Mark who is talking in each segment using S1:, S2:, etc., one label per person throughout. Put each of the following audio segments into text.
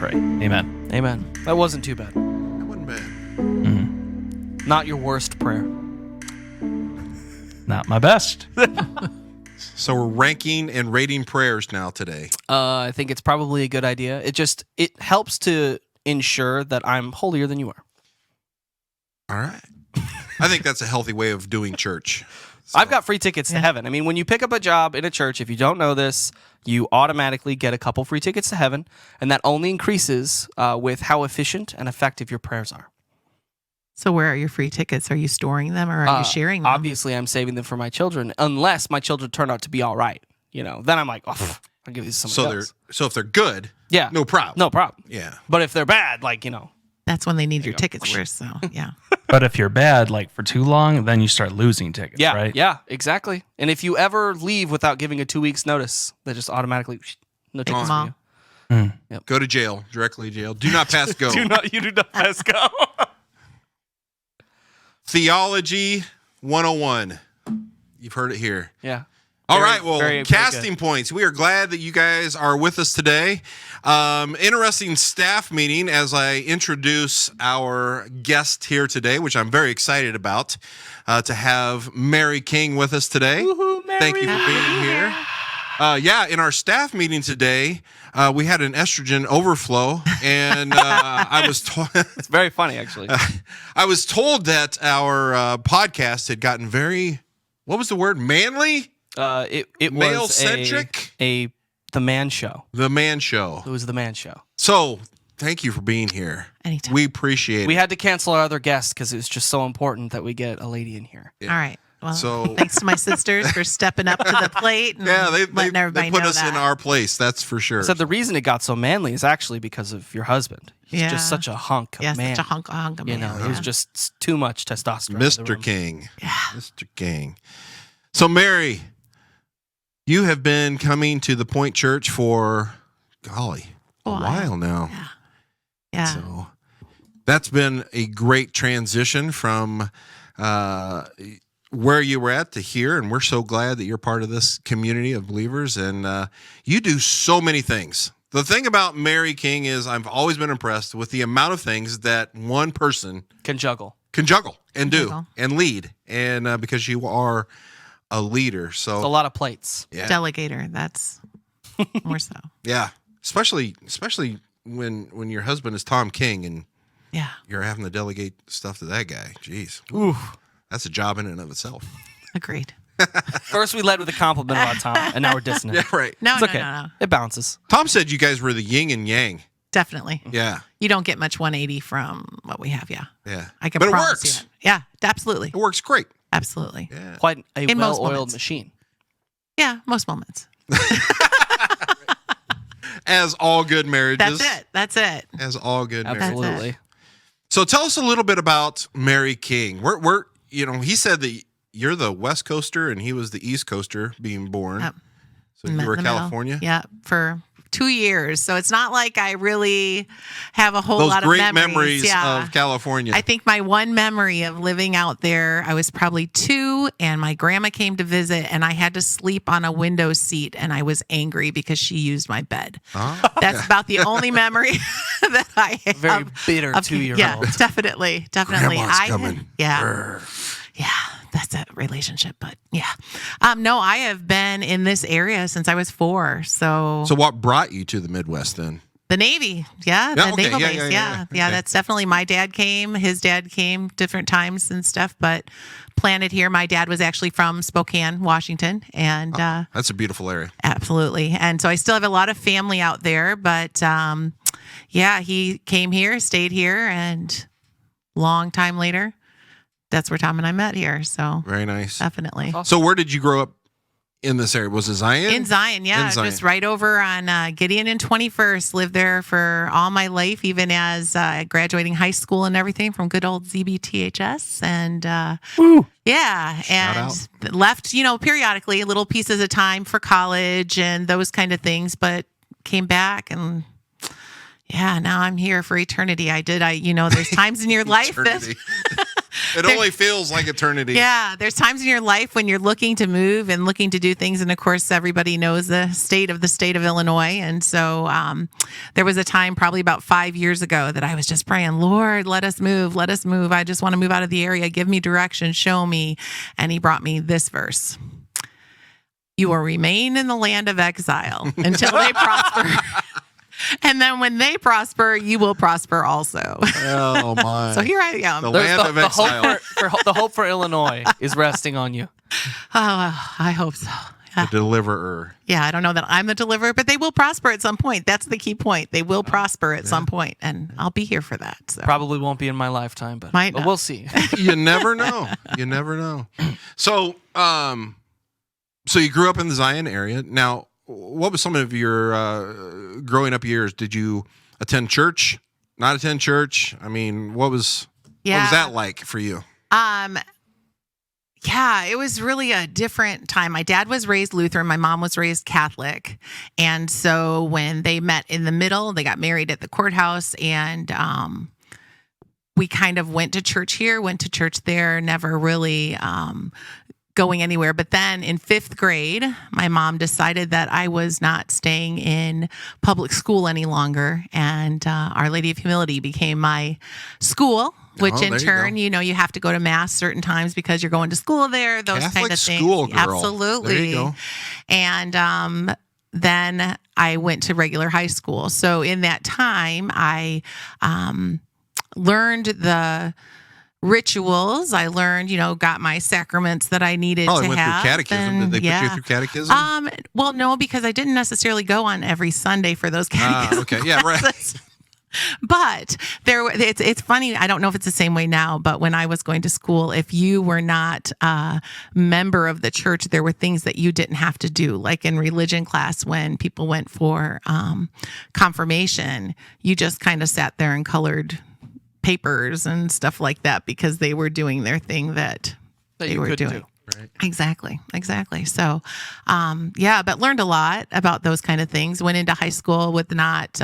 S1: pray. Amen.
S2: Amen. That wasn't too bad.
S3: That wasn't bad.
S1: Mm-hmm.
S2: Not your worst prayer.
S1: Not my best.
S3: So we're ranking and rating prayers now today.
S2: I think it's probably a good idea. It helps to ensure that I'm holier than you are.
S3: All right. I think that's a healthy way of doing church. So.
S2: I've got free tickets to heaven. I mean, when you pick up a job in a church, if you don't know this, you automatically get a couple free tickets to heaven, and that only increases with how efficient and effective your prayers are.
S4: So where are your free tickets? Are you storing them or are you sharing them?
S2: Obviously, I'm saving them for my children, unless my children turn out to be all right. Then I'm like, oh, I'll give these to somebody else.
S3: So if they're good,
S2: yeah,
S3: no problem.
S2: No problem.
S3: Yeah.
S2: But if they're bad,
S4: That's when they need your tickets first. So yeah.
S1: But if you're bad, for too long, then you start losing tickets,
S2: yeah,
S1: right?
S2: Yeah, exactly. And if you ever leave without giving a 2 weeks notice, they just automatically no tickets for you.
S3: Yep. Go to jail, directly to jail. Do not pass go.
S2: You do not pass go.
S3: Theology 101. You've heard it here.
S2: Yeah.
S3: All right, well,
S2: very
S3: casting
S2: good.
S3: points. We are glad that you guys are with us today. Interesting staff meeting as I introduce our guest here today, which I'm very excited about, to have Mary King with us today.
S2: Woohoo, Mary.
S3: Thank you for being here. In our staff meeting today, we had an estrogen overflow, and I was told
S2: it's very funny, actually.
S3: I was told that our podcast had gotten very, what was the word? Manly?
S2: It
S3: male-centric?
S2: was the man show.
S3: The man show.
S2: It was the man show.
S3: So, thank you for being here.
S4: Anytime.
S3: We appreciate it.
S2: We had to cancel our other guests because it was just so important that we get a lady in here.
S3: Yeah.
S4: All right. Well,
S3: So-
S4: thanks to my sisters for stepping up to the plate and
S3: they
S4: letting everybody
S3: put
S4: know
S3: us
S4: that.
S3: in our place, that's for sure.
S2: So the reason it got so manly is actually because of your husband. He's
S4: Yeah.
S2: just such a hunk of man.
S4: such a hunk of man.
S2: It was just too much testosterone. in the
S3: Mr.
S2: room.
S3: King.
S4: Yeah.
S3: Mr. King. So, Mary, you have been coming to the Point Church for, a while now.
S4: Yeah. Yeah.
S3: So that's been a great transition from where you were at to here, and we're so glad that you're part of this community of believers, and you do so many things. The thing about Mary King is I've always been impressed with the amount of things that one person
S2: Can juggle.
S3: and do and lead, and because you are a leader. So
S2: It's a lot of plates.
S3: yeah.
S4: Delegator. That's more so.
S3: Yeah, especially when your husband is Tom King and
S4: Yeah.
S3: you're having to delegate stuff to that guy. Jeez,
S2: Ooh.
S3: that's a job in and of itself.
S4: Agreed.
S2: First we led with a compliment about Tom, and now we're dissing him.
S3: Yeah, right.
S4: No,
S2: It's
S4: no,
S2: okay.
S4: no.
S2: It bounces.
S3: Tom said you guys were the yin and yang.
S4: Definitely.
S3: Yeah,
S4: You don't get much 180 from what we have. Yeah.
S3: yeah.
S4: I can
S3: but it
S4: promise
S3: works.
S4: you that. Yeah. Absolutely.
S3: It works great.
S4: Absolutely.
S3: Yeah.
S2: Quite a
S4: In most
S2: well-oiled
S4: moments.
S2: machine.
S4: Yeah. Most moments.
S3: As all good marriages.
S4: That's it.
S3: As all good marriages.
S2: Absolutely.
S3: So tell us a little bit about Mary King. We're he said that you're the West Coaster and he was the East Coaster being born.
S4: Yep.
S3: So you were California?
S4: Yeah. For 2 years. So it's not like I really have a whole
S3: Those
S4: lot
S3: great
S4: of memories.
S3: of California.
S4: I think my one memory of living out there, I was probably 2 and my grandma came to visit and I had to sleep on a window seat and I was angry because she used my bed.
S3: Oh,
S4: That's about the only memory that I have.
S2: Very bitter
S4: of-
S2: 2-year-old.
S4: Yeah, definitely.
S3: Grandma's coming.
S4: Yeah. Yeah, that's a relationship, but yeah. No, I have been in this area since I was 4. So
S3: what brought you to the Midwest then?
S4: the Navy, the
S3: okay.
S4: naval
S3: Yeah,
S4: base,
S3: yeah,
S4: yeah.
S3: okay.
S4: That's definitely, my dad came, his dad came different times and stuff, but planted here. My dad was actually from Spokane, Washington, and
S3: That's a beautiful area.
S4: absolutely. And so I still have a lot of family out there, but he came here, stayed here, and long time later, that's where Tom and I met here. So
S3: Very nice.
S4: definitely.
S3: So where did you grow up in this area? Was it Zion?
S4: In Zion, yeah.
S3: In Zion.
S4: Just right over on Gideon and 21st. Lived there for all my life, even as graduating high school and everything from good old ZBTHS. And
S3: out.
S4: left, periodically, little pieces of time for college and those kind of things, but came back and now I'm here for eternity. There's times in your life that
S3: Eternity. It only feels like eternity.
S4: Yeah, there's times in your life when you're looking to move and looking to do things, and of course, everybody knows the state of Illinois. And so there was a time, probably about 5 years ago, that I was just praying, Lord, let us move, let us move. I just want to move out of the area. Give me direction, show me. And He brought me this verse: "You will remain in the land of exile until they prosper." And then when they prosper, you will prosper also.
S3: Oh my!
S4: So here I am.
S3: The land of exile.
S2: The hope for Illinois is resting on you.
S4: Oh, I hope so.
S3: The deliverer.
S4: Yeah, I don't know that I'm the deliverer, but they will prosper at some point. That's the key point. They will prosper at some point, and I'll be here for that. So.
S2: Probably won't be in my lifetime, but
S4: Might not.
S2: we'll see.
S3: You never know. You never know. So, so you grew up in the Zion area. Now, what was some of your growing up years? Did you attend church? Not attend church? I mean, what was that like for you?
S4: Yeah, it was really a different time. My dad was raised Lutheran. My mom was raised Catholic. And so when they met in the middle, they got married at the courthouse, and we kind of went to church here, went to church there, never really going anywhere. But then in 5th grade, my mom decided that I was not staying in public school any longer. And Our Lady of Humility became my school. Which in turn, you have to go to mass certain times because you're going to school there, those
S3: Catholic
S4: kind of things.
S3: School girl.
S4: Absolutely.
S3: There you go.
S4: And then I went to regular high school. So in that time, I learned the rituals. I learned, got my sacraments that I needed
S3: Probably
S4: to
S3: went
S4: have.
S3: through catechism. Did they put you through catechism?
S4: Well, no, because I didn't necessarily go on every Sunday for those catechism
S3: Okay. Yeah, right.
S4: classes. But it's funny. I don't know if it's the same way now, but when I was going to school, if you were not a member of the church, there were things that you didn't have to do. Like in religion class, when people went for confirmation, you just kind of sat there and colored papers and stuff like that because they were doing their thing that they were doing.
S3: Right.
S4: Exactly. So, but learned a lot about those kind of things. Went into high school with not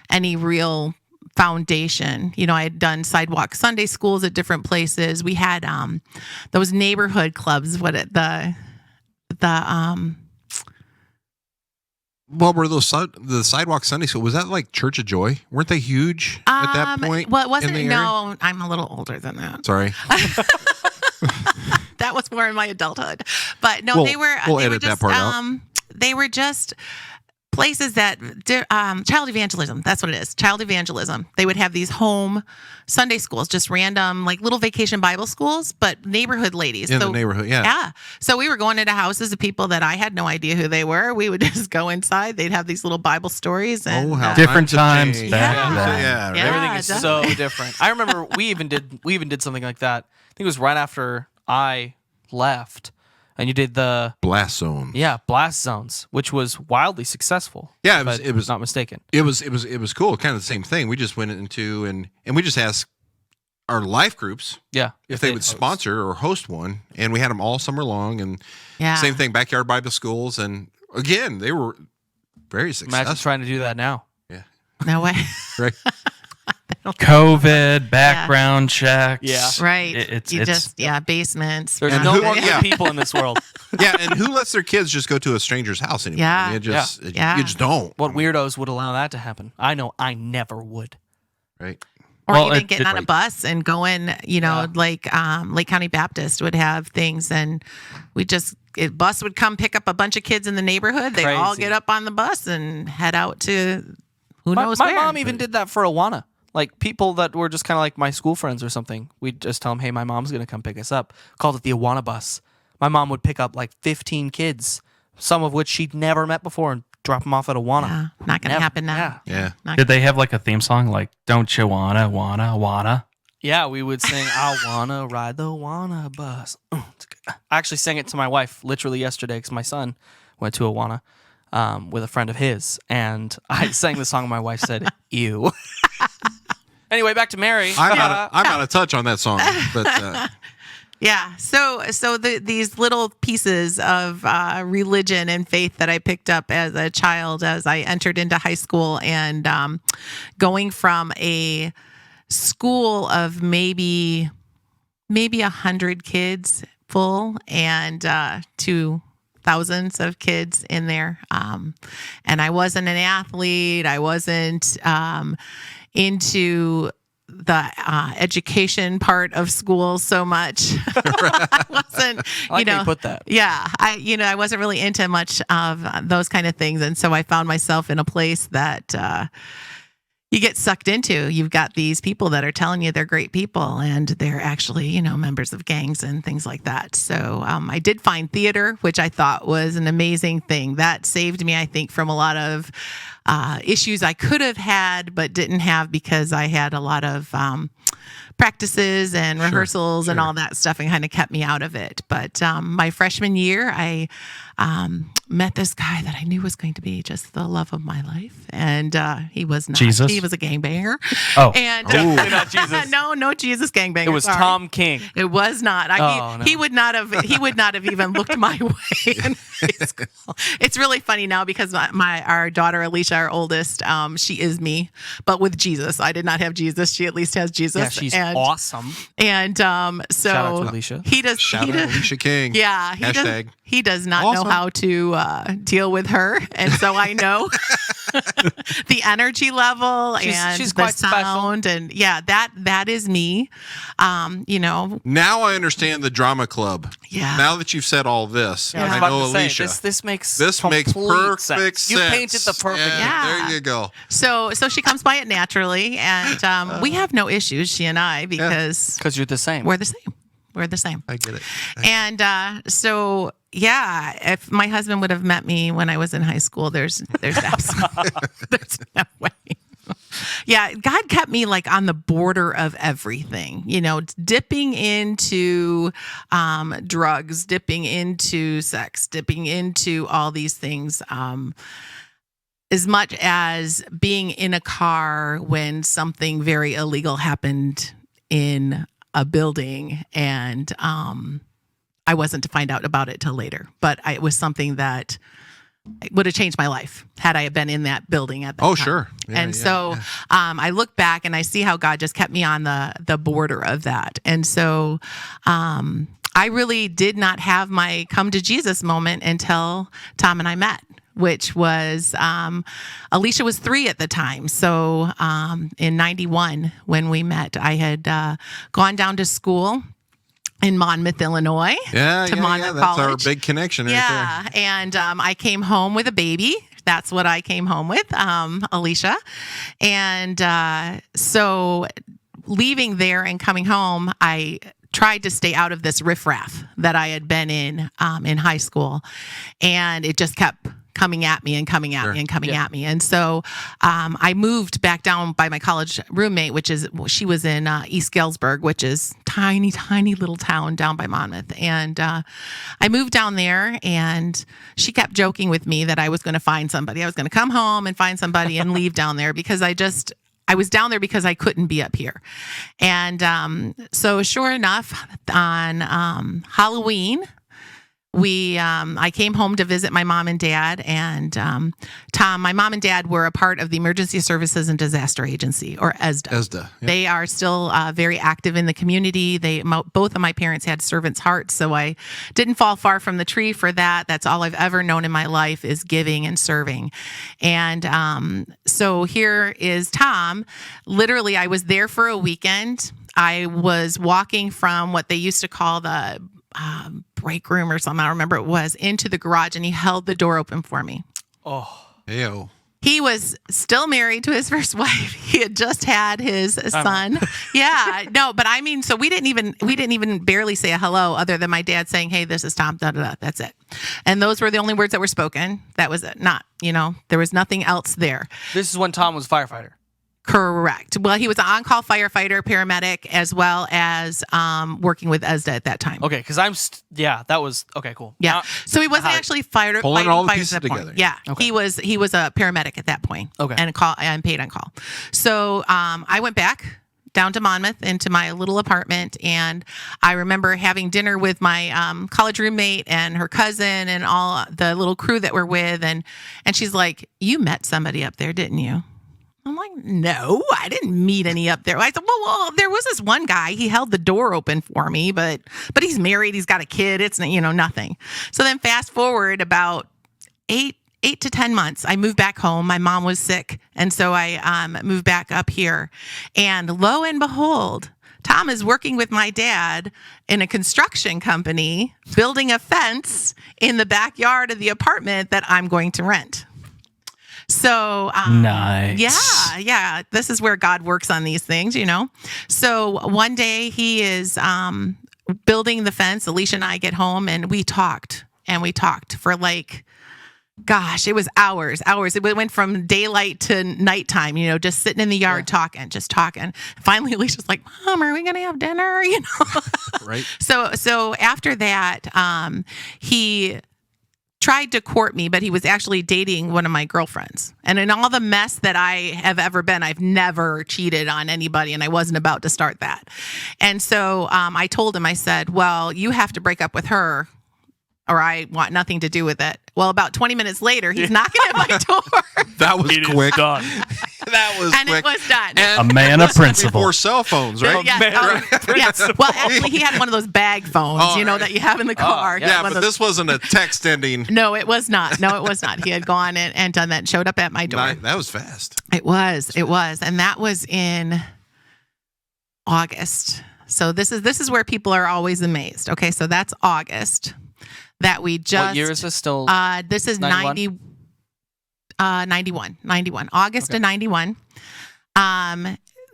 S4: any real foundation. I had done sidewalk Sunday schools at different places. We had those neighborhood clubs. What
S3: were those the sidewalk Sunday school? Was that like Church of Joy? Weren't they huge at that point?
S4: Well, it wasn't.
S3: in the area?
S4: No, I'm a little older than that.
S3: Sorry.
S4: That was more in my adulthood, but no, they were.
S3: We'll
S4: they
S3: edit
S4: were just,
S3: that part out.
S4: They were just places that child evangelism. That's what it is. Child evangelism. They would have these home Sunday schools, just random like little vacation Bible schools, but neighborhood ladies
S3: In the neighborhood, yeah.
S4: Yeah. So we were going into houses of people that I had no idea who they were. We would just go inside. They'd have these little Bible stories and
S3: how
S1: Different
S3: times have
S1: times
S3: changed.
S1: back then.
S3: Yeah, right.
S4: Yeah.
S2: Everything is so different. I remember we even did something like that. I think it was right after I left, and you did the
S3: Blast zone.
S2: blast zones, which was wildly successful.
S3: Yeah,
S2: it was not mistaken.
S3: It was cool. Kind of the same thing. We just went into and we just asked our life groups
S2: Yeah,
S3: if they would
S2: host.
S3: sponsor or host one, and we had them all summer long. And
S4: Yeah.
S3: same thing, backyard Bible schools, and again they were very successful.
S2: Imagine trying to do that now.
S3: Yeah,
S4: No way.
S3: right.
S1: COVID, background checks.
S2: Yeah.
S4: Right.
S1: It's
S4: Basements.
S2: There's
S3: And
S2: no
S3: who-
S2: more
S3: yeah.
S2: good people in this world.
S3: Yeah, and who lets their kids just go to a stranger's house anymore?
S4: Yeah.
S3: I mean, you just don't.
S2: What weirdos would allow that to happen? I know I never would.
S3: Right.
S4: Or
S1: Well,
S4: even
S1: it-
S4: getting on a bus and going, like Lake County Baptist would have things, and a bus would come pick up a bunch of kids in the neighborhood. They all
S2: Crazy.
S4: get up on the bus and head out to who knows
S2: My
S4: where.
S2: mom even did that for Awana. Like people that were just kind of like my school friends or something. We'd just tell them, hey, my mom's going to come pick us up. Called it the Awana bus. My mom would pick up like 15 kids, some of which she'd never met before, and drop them off at Awana.
S4: Yeah, not going to happen now.
S2: Yeah.
S3: Yeah.
S1: Did they have like a theme song like "Don't You Wanna"?
S2: Yeah, we would sing, I wanna ride the Awana bus. I actually sang it to my wife literally yesterday because my son went to Awana with a friend of his. And I sang the song and my wife said, ew. Anyway, back to Mary.
S3: I'm out of touch on that song, but
S4: Yeah. So these little pieces of religion and faith that I picked up as a child as I entered into high school, and going from a school of maybe maybe 100 kids full and to thousands of kids in there. And I wasn't an athlete. I wasn't into the education part of school so much. I wasn't,
S2: I like how you put that.
S4: yeah, I wasn't really into much of those kind of things. And so I found myself in a place that you get sucked into. You've got these people that are telling you they're great people, and they're actually, members of gangs and things like that. So I did find theater, which I thought was an amazing thing. That saved me, I think, from a lot of issues I could have had but didn't have because I had a lot of practices and rehearsals and all that stuff, and kind of kept me out of it. But my freshman year, I met this guy that I knew was going to be just the love of my life, and he was not.
S1: Jesus?
S4: He was a gangbanger.
S1: Oh.
S4: And
S2: Definitely not Jesus.
S4: no Jesus gangbanger.
S2: It was
S4: sorry.
S2: Tom King.
S4: It was not.
S2: Oh, no.
S4: He would not have. He would not have even looked my way in high school. It's really funny now because our daughter Alicia, our oldest, she is me, but with Jesus. I did not have Jesus. She at least has Jesus.
S2: Yeah, she's awesome.
S4: And so
S2: Shout out to Alicia.
S4: he does.
S3: Shout
S4: he
S3: out
S4: does,
S3: Alicia King.
S4: Yeah,
S3: Hashtag.
S4: he does not
S3: Awesome.
S4: know how to deal with her, and so I know the energy level and
S2: she's
S4: the
S2: quite special.
S4: sound, and yeah, that is me.
S3: Now I understand the drama club.
S4: Yeah.
S3: Now that you've said all this,
S2: Yeah, I was
S3: I
S2: about
S3: know
S2: to say,
S3: Alicia.
S2: this makes
S3: Makes
S2: complete
S3: perfect sense.
S2: You painted the perfect.
S4: Yeah.
S3: There you go.
S4: So she comes by it naturally, and we have no issues, she and I, because
S2: Because you're the same.
S4: we're the same. We're the same.
S3: I get it.
S4: And so, yeah, if my husband would have met me when I was in high school, there's absolutely there's no way. Yeah, God kept me like on the border of everything, dipping into drugs, dipping into sex, dipping into all these things. As much as being in a car when something very illegal happened in a building, and I wasn't to find out about it till later, but it was something that would have changed my life had I been in that building at that time.
S3: Sure. Yeah,
S4: and so I look back and I see how God just kept me on the border of that. And so I really did not have my come to Jesus moment until Tom and I met, which was Alicia was 3 at the time. So in 91, when we met, I had gone down to school in Monmouth, Illinois.
S3: Yeah,
S4: to Monmouth
S3: That's our
S4: College.
S3: big connection right
S4: Yeah, and I came home with a baby. That's what I came home with, Alicia. And so leaving there and coming home, I tried to stay out of this riffraff that I had been in high school. And it just kept coming at me and coming at me and coming at me. And so I moved back down by my college roommate, she was in East Galesburg, which is tiny, tiny little town down by Monmouth. And I moved down there, and she kept joking with me that I was going to find somebody. I was going to come home and find somebody and leave down there because I was down there because I couldn't be up here. And so sure enough, on Halloween, I came home to visit my mom and dad, and Tom, my mom and dad were a part of the Emergency Services and Disaster Agency, or ESDA.
S3: ESDA. Yep.
S4: They are still very active in the community. Both of my parents had servants' hearts, so I didn't fall far from the tree for that. That's all I've ever known in my life is giving and serving. And so here is Tom. Literally, I was there for a weekend. I was walking from what they used to call the break room or something, I remember it was, into the garage, and he held the door open for me.
S2: Oh.
S3: Ew.
S4: He was still married to his first wife. He had just had his son. Yeah, no, but I mean, so we didn't even barely say a hello, other than my dad saying, "Hey, this is Tom." Da da da. That's it. And those were the only words that were spoken. That was it. There was nothing else there.
S2: This is when Tom was a firefighter.
S4: Correct. Well, he was an on-call firefighter, paramedic, as well as working with ESDA at that time.
S2: Okay, because that was okay. Cool.
S4: Yeah. So he wasn't actually fighting
S3: Pulling all the
S4: fires
S3: pieces
S4: at that point.
S3: together.
S4: Yeah.
S2: Okay.
S4: He was a paramedic at that point.
S2: Okay.
S4: And paid on call. So I went back down to Monmouth into my little apartment, and I remember having dinner with my college roommate and her cousin and all the little crew that we're with, and she's like, "You met somebody up there, didn't you?" I'm like, no, I didn't meet any up there. I said, well, there was this one guy. He held the door open for me, but he's married. He's got a kid. It's, nothing. So then fast forward about 8 to 10 months, I moved back home. My mom was sick. And so I moved back up here. And lo and behold, Tom is working with my dad in a construction company, building a fence in the backyard of the apartment that I'm going to rent. So,
S1: Nice.
S4: Yeah. This is where God works on these things, So one day he is building the fence. Alicia and I get home and we talked for gosh, it was hours. It went from daylight to nighttime, just sitting in the yard talking. Finally, Alicia's like, Mom, are we going to have dinner?
S3: Right.
S4: So after that, he tried to court me, but he was actually dating one of my girlfriends. And in all the mess that I have ever been, I've never cheated on anybody, and I wasn't about to start that. And so I told him, I said, well, you have to break up with her or I want nothing to do with it. Well, about 20 minutes later, he's knocking at my door.
S3: That was quick.
S1: Done.
S3: That was
S4: And
S3: quick.
S4: it was done.
S3: And
S1: A man of
S3: this was
S1: principle.
S3: Before cell phones, right?
S4: Yes. Well, actually, he had one of those bag phones,
S3: right.
S4: that you have in the car.
S3: Yeah,
S4: One
S3: but
S4: of those-
S3: this wasn't a text ending.
S4: No, it was not. He had gone and done that and showed up at my door.
S3: That was fast.
S4: It was. And that was in August. So this is where people are always amazed. Okay, so that's August that we just.
S2: What year is this still?
S4: This is
S2: 91?
S4: 91. August of 91.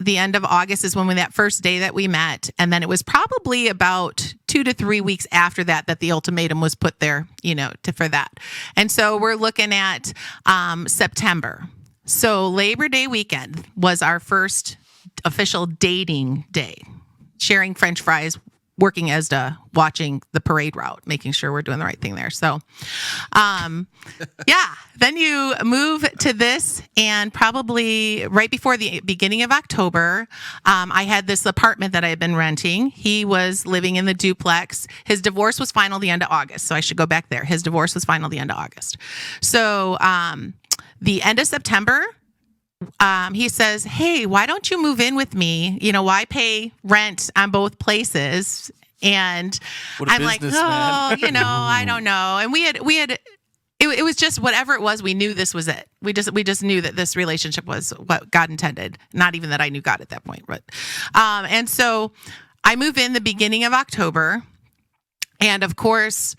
S4: The end of August is when that first day that we met. And then it was probably about 2 to 3 weeks after that the ultimatum was put there, for that. And so we're looking at September. So Labor Day weekend was our first official dating day, sharing French fries, working Asda, watching the parade route, making sure we're doing the right thing there. So, then you move to this, and probably right before the beginning of October, I had this apartment that I had been renting. He was living in the duplex. His divorce was final the end of August, so I should go back there. His divorce was final the end of August. So, the end of September, he says, hey, why don't you move in with me? Why pay rent on both places? And I'm like, I don't know. And we had, it was just whatever it was. We knew this was it. We just knew that this relationship was what God intended. Not even that I knew God at that point, but, and so I move in the beginning of October, and of course,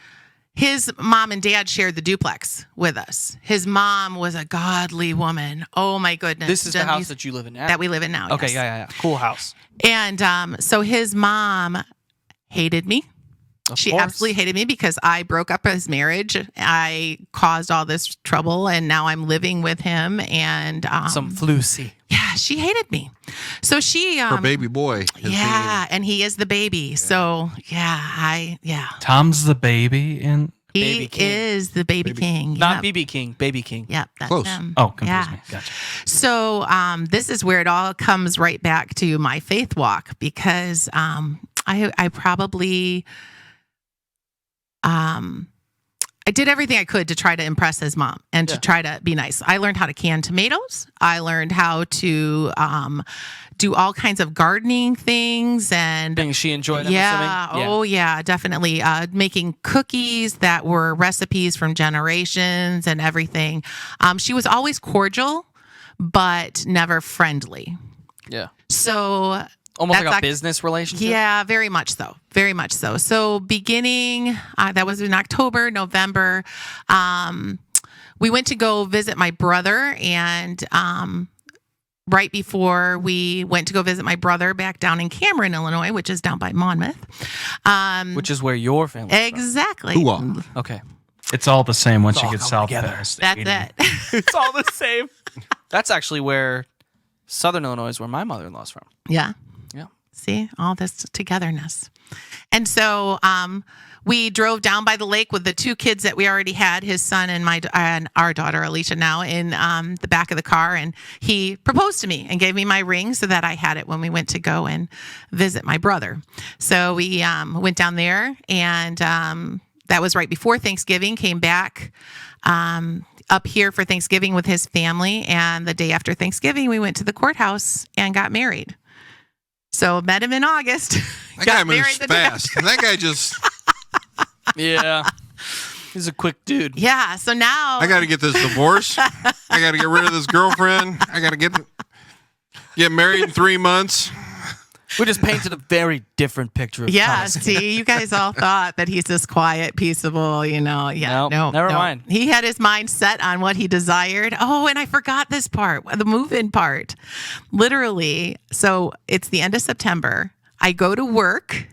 S4: his mom and dad shared the duplex with us. His mom was a godly woman. Oh my goodness.
S2: This is the house that you live in now?
S4: That we live in now.
S2: Okay,
S4: yes.
S2: yeah. Cool house.
S4: And so his mom hated me. She
S2: course.
S4: absolutely hated me because I broke up his marriage. I caused all this trouble, and now I'm living with him. And
S2: Some flusy.
S4: yeah, she hated me. So she
S3: Her baby boy.
S4: and he is the baby. Yeah. So
S1: Tom's the baby in.
S4: he
S2: Baby king.
S4: is the baby king.
S2: Not
S4: Yep.
S2: BB King, Baby King.
S4: Yep, that's
S3: Close.
S4: him.
S1: Oh, confuse
S4: Yeah.
S1: me. Gotcha.
S4: So this is where it all comes right back to my faith walk, because I probably I did everything I could to try to impress his mom and to try to be nice. I learned how to can tomatoes. I learned how to do all kinds of gardening things and
S2: Things she enjoyed, I'm
S4: yeah.
S2: assuming?
S4: Oh, yeah, definitely. Making cookies that were recipes from generations and everything. She was always cordial, but never friendly.
S2: Yeah.
S4: So
S2: Almost
S4: that's
S2: like a
S4: ac-
S2: business relationship?
S4: yeah, very much so. Very much so. So beginning, that was in October, November, we went to go visit my brother, and right before we went to go visit my brother back down in Cameron, Illinois, which is down by Monmouth.
S2: Which is where your family is
S4: Exactly.
S3: Hoo-ah.
S2: from. Okay.
S1: It's all the same once
S2: It's
S1: you
S2: all
S1: get
S2: coming
S1: south
S2: together.
S1: past.
S4: That's
S1: 80.
S4: it.
S2: It's all the same. That's actually where Southern Illinois is, where my mother-in-law's from.
S4: Yeah.
S2: Yeah.
S4: See, all this togetherness. And so we drove down by the lake with the two kids that we already had, his son and our daughter, Alicia, now in the back of the car. And he proposed to me and gave me my ring so that I had it when we went to go and visit my brother. So we went down there, and that was right before Thanksgiving, came back. up here for Thanksgiving with his family. And the day after Thanksgiving, we went to the courthouse and got married. So met him in August.
S3: That
S4: got
S3: guy moves
S4: married the day
S3: fast. That guy just.
S2: Yeah. He's a quick dude.
S4: Yeah. So now
S3: I got to get this divorce. I got to get rid of this girlfriend. I got to get married in 3 months.
S2: We just painted a very different picture of
S4: yeah,
S2: Thomas.
S4: see, you guys all thought that he's this quiet, peaceable, Yeah,
S2: Nope,
S4: no,
S2: never
S4: no.
S2: mind.
S4: He had his mind set on what he desired. Oh, and I forgot this part, the move-in part. Literally, so it's the end of September. I go to work.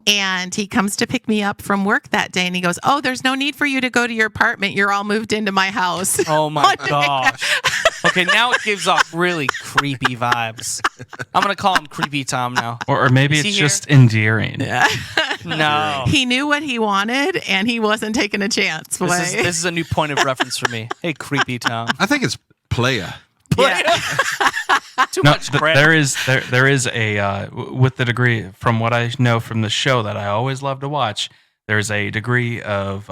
S4: And he comes to pick me up from work that day and he goes, "Oh, there's no need for you to go to your apartment. You're all moved into my house."
S2: Oh my gosh. Okay, now it gives off really creepy vibes. I'm going to call him Creepy Tom now.
S1: Or maybe
S2: Is he
S1: it's
S2: here?
S1: just endearing.
S2: No.
S4: He knew what he wanted and he wasn't taking a chance. Boy.
S2: This is a new point of reference for me. Hey, Creepy Tom.
S3: I think it's playa.
S4: Yeah.
S2: Too
S1: No,
S2: much credit.
S1: there is a with the degree from what I know from the show that I always love to watch. There's a degree of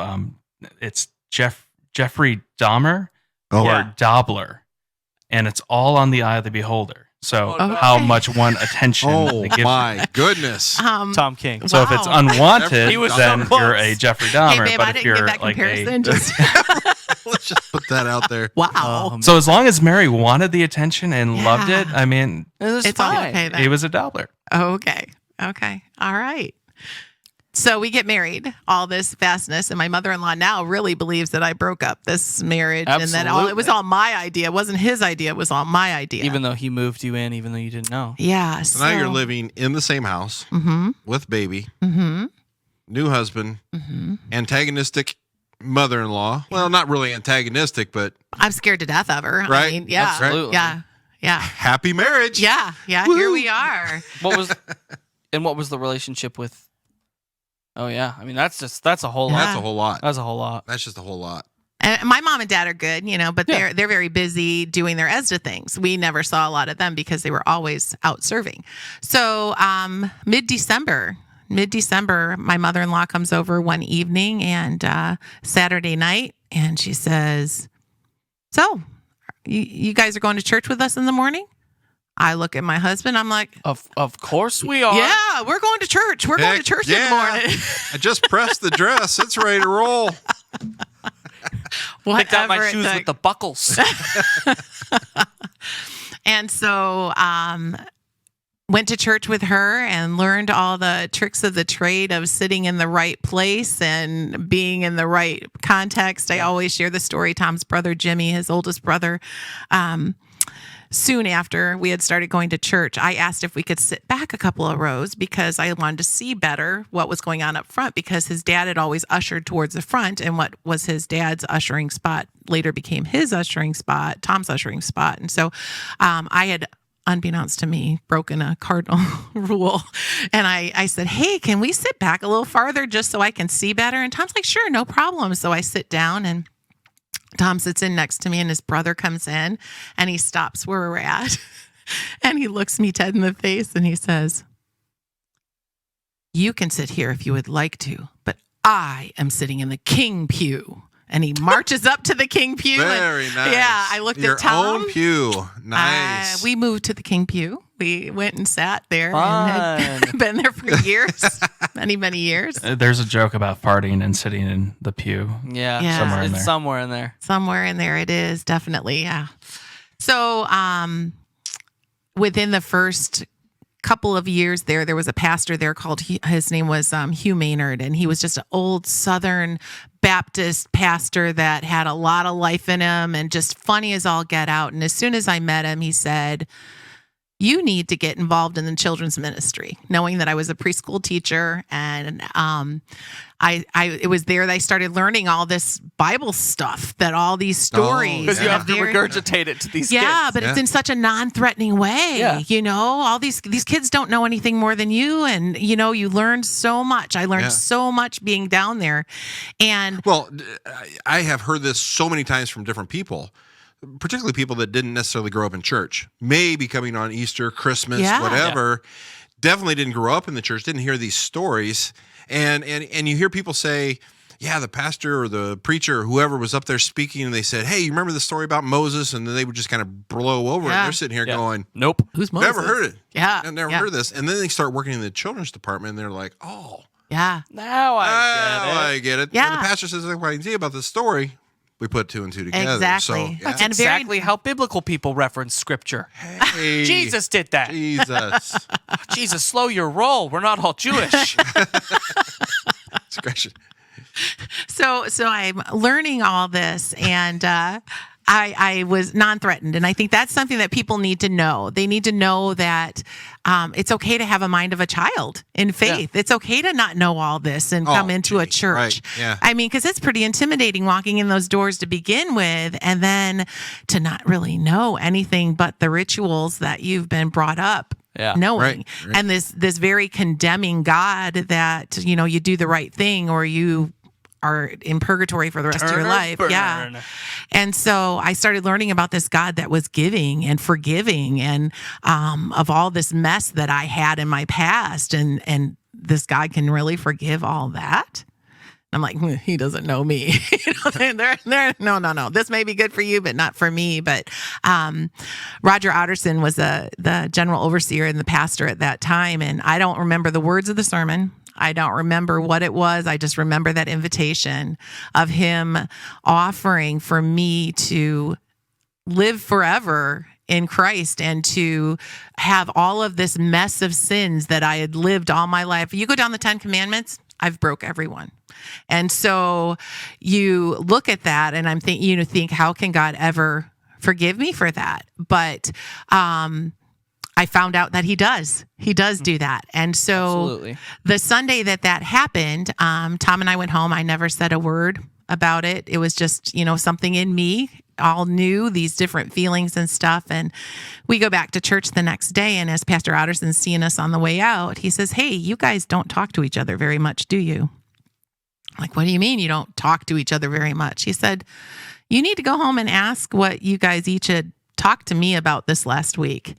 S1: it's Jeffrey Dahmer
S3: Oh,
S1: or
S2: Yeah.
S1: Dobler, and it's all on the eye of the beholder. So
S2: Oh, no.
S1: how much one attention
S3: Oh
S1: they give.
S3: my goodness.
S2: Tom King.
S1: So if it's
S4: Wow.
S1: unwanted,
S2: He was so
S1: then
S2: close.
S1: you're a Jeffrey
S4: Hey,
S1: Dahmer.
S4: babe,
S1: but
S4: I
S1: if
S4: didn't
S1: you're
S4: give that
S1: like
S4: comparison. Just
S3: Let's just put that out there.
S4: wow.
S2: Oh,
S1: so as long as Mary wanted the attention and loved it, I mean,
S4: It's all okay then.
S1: he was a Dobler.
S4: Okay. All right. So we get married, all this fastness, and my mother-in-law now really believes that I broke up this marriage and that it was
S2: Absolutely.
S4: all my idea. It wasn't his idea. It was all my idea.
S2: Even though he moved you in, even though you didn't know.
S4: yeah.
S3: So now you're living in the same house
S4: Mm-hmm.
S3: with baby,
S4: Mm-hmm.
S3: new husband,
S4: Mm-hmm.
S3: antagonistic mother-in-law. Well, not really antagonistic, but
S4: I'm scared to death of her. I
S3: Right.
S4: mean, yeah.
S2: Absolutely.
S4: Yeah. Yeah.
S3: happy marriage.
S4: Yeah. Yeah. Here we are.
S2: What was the relationship with? Oh yeah, I mean that's a whole lot.
S3: That's a whole lot.
S2: That's a whole lot.
S3: That's just a whole lot.
S4: And my mom and dad are good, but
S2: Yeah.
S4: they're very busy doing their ESDA things. We never saw a lot of them because they were always out serving. So mid-December, my mother-in-law comes over one evening and Saturday night, and she says, "So, you guys are going to church with us in the morning?" I look at my husband. I'm like,
S2: Of course we are.
S4: "Yeah, we're going to church. We're going to
S3: Heck
S4: church in the
S3: yeah.
S4: morning."
S3: I just pressed the dress. It's ready to roll.
S2: Picked out my
S4: Whatever it
S2: shoes
S4: took.
S2: with the buckles.
S4: And so went to church with her and learned all the tricks of the trade of sitting in the right place and being in the right context. I always share the story. Tom's brother, Jimmy, his oldest brother, soon after we had started going to church, I asked if we could sit back a couple of rows because I wanted to see better what was going on up front, because his dad had always ushered towards the front, and what was his dad's ushering spot later became his ushering spot, Tom's ushering spot. And so I had, unbeknownst to me, broken a cardinal rule. And I said, "Hey, can we sit back a little farther just so I can see better?" And Tom's like, "Sure, no problem." So I sit down and Tom sits in next to me, and his brother comes in and he stops where we're at and he looks me dead in the face and he says, "You can sit here if you would like to, but I am sitting in the king pew." And he marches up to the king pew.
S3: Very
S4: and,
S3: nice.
S4: Yeah, I looked
S3: Your
S4: at Tom.
S3: own pew. Nice.
S4: We moved to the king pew. We went and sat there and had
S2: Fun.
S4: been there for years, many, many years.
S1: There's a joke about farting and sitting in the pew.
S2: Yeah,
S4: Yeah.
S1: Somewhere in
S2: it's
S1: there.
S2: somewhere in there.
S4: Somewhere in there it is, definitely, yeah. So within the first couple of years there was a pastor there called, his name was Hugh Maynard, and he was just an old Southern Baptist pastor that had a lot of life in him and just funny as all get out. And as soon as I met him, he said, "You need to get involved in the children's ministry," knowing that I was a preschool teacher. And it was there that I started learning all this Bible stuff, that all these stories.
S2: Because you
S3: Yeah.
S2: have to regurgitate it to these
S4: Yeah,
S2: kids.
S4: but it's
S3: Yeah.
S4: in such a non-threatening way.
S2: Yeah.
S4: All these kids don't know anything more than you, and you learn so much. I learned
S3: Yeah.
S4: so much being down there, and
S3: Well, I have heard this so many times from different people, particularly people that didn't necessarily grow up in church, maybe coming on Easter, Christmas,
S4: Yeah.
S3: whatever. Definitely didn't grow up in the church, didn't hear these stories. And you hear people say, yeah, the pastor or the preacher or whoever was up there speaking, and they said, hey, you remember the story about Moses? And then they would just kind of blow over it.
S4: Yeah.
S3: They're sitting here
S2: Yeah.
S3: going,
S2: Nope.
S4: Who's Moses?
S3: never heard it.
S4: Yeah.
S3: I never heard of this. And then they start working in the children's department, and they're like, oh,
S4: Yeah.
S2: Now
S3: I get it.
S4: Yeah.
S3: And the pastor says, like, well, I can see about this story. We put two and two together.
S4: Exactly.
S3: So,
S2: That's
S3: yeah.
S4: And very-
S2: exactly how biblical people reference scripture.
S3: Hey,
S2: Jesus did that.
S3: Jesus.
S2: Jesus, slow your roll. We're not all Jewish.
S3: Discretion.
S4: So I'm learning all this, and I was non-threatened, and I think that's something that people need to know. They need to know that it's okay to have a mind of a child in faith. It's okay to not know all this and come into a church.
S3: Right. Yeah.
S4: I mean, because it's pretty intimidating walking in those doors to begin with, and then to not really know anything but the rituals that you've been brought up knowing.
S3: Right.
S4: And this very condemning God that, you do the right thing or you are in purgatory for the rest of your life.
S2: Burn.
S4: Yeah. And so I started learning about this God that was giving and forgiving and of all this mess that I had in my past. And this God can really forgive all that. I'm like, he doesn't know me. No. This may be good for you, but not for me. But Roger Otterson was the general overseer and the pastor at that time. And I don't remember the words of the sermon. I don't remember what it was. I just remember that invitation of him offering for me to live forever in Christ and to have all of this mess of sins that I had lived all my life. You go down the 10 Commandments, I've broke every one. And so you look at that and I'm think, how can God ever forgive me for that? But I found out that he does. He does do that. And so
S2: Absolutely.
S4: the Sunday that happened, Tom and I went home. I never said a word about it. It was just, something in me all knew these different feelings and stuff. And we go back to church the next day. And as Pastor Otterson's seeing us on the way out, he says, hey, you guys don't talk to each other very much, do you? I'm like, what do you mean you don't talk to each other very much? He said, you need to go home and ask what you guys each had talked to me about this last week.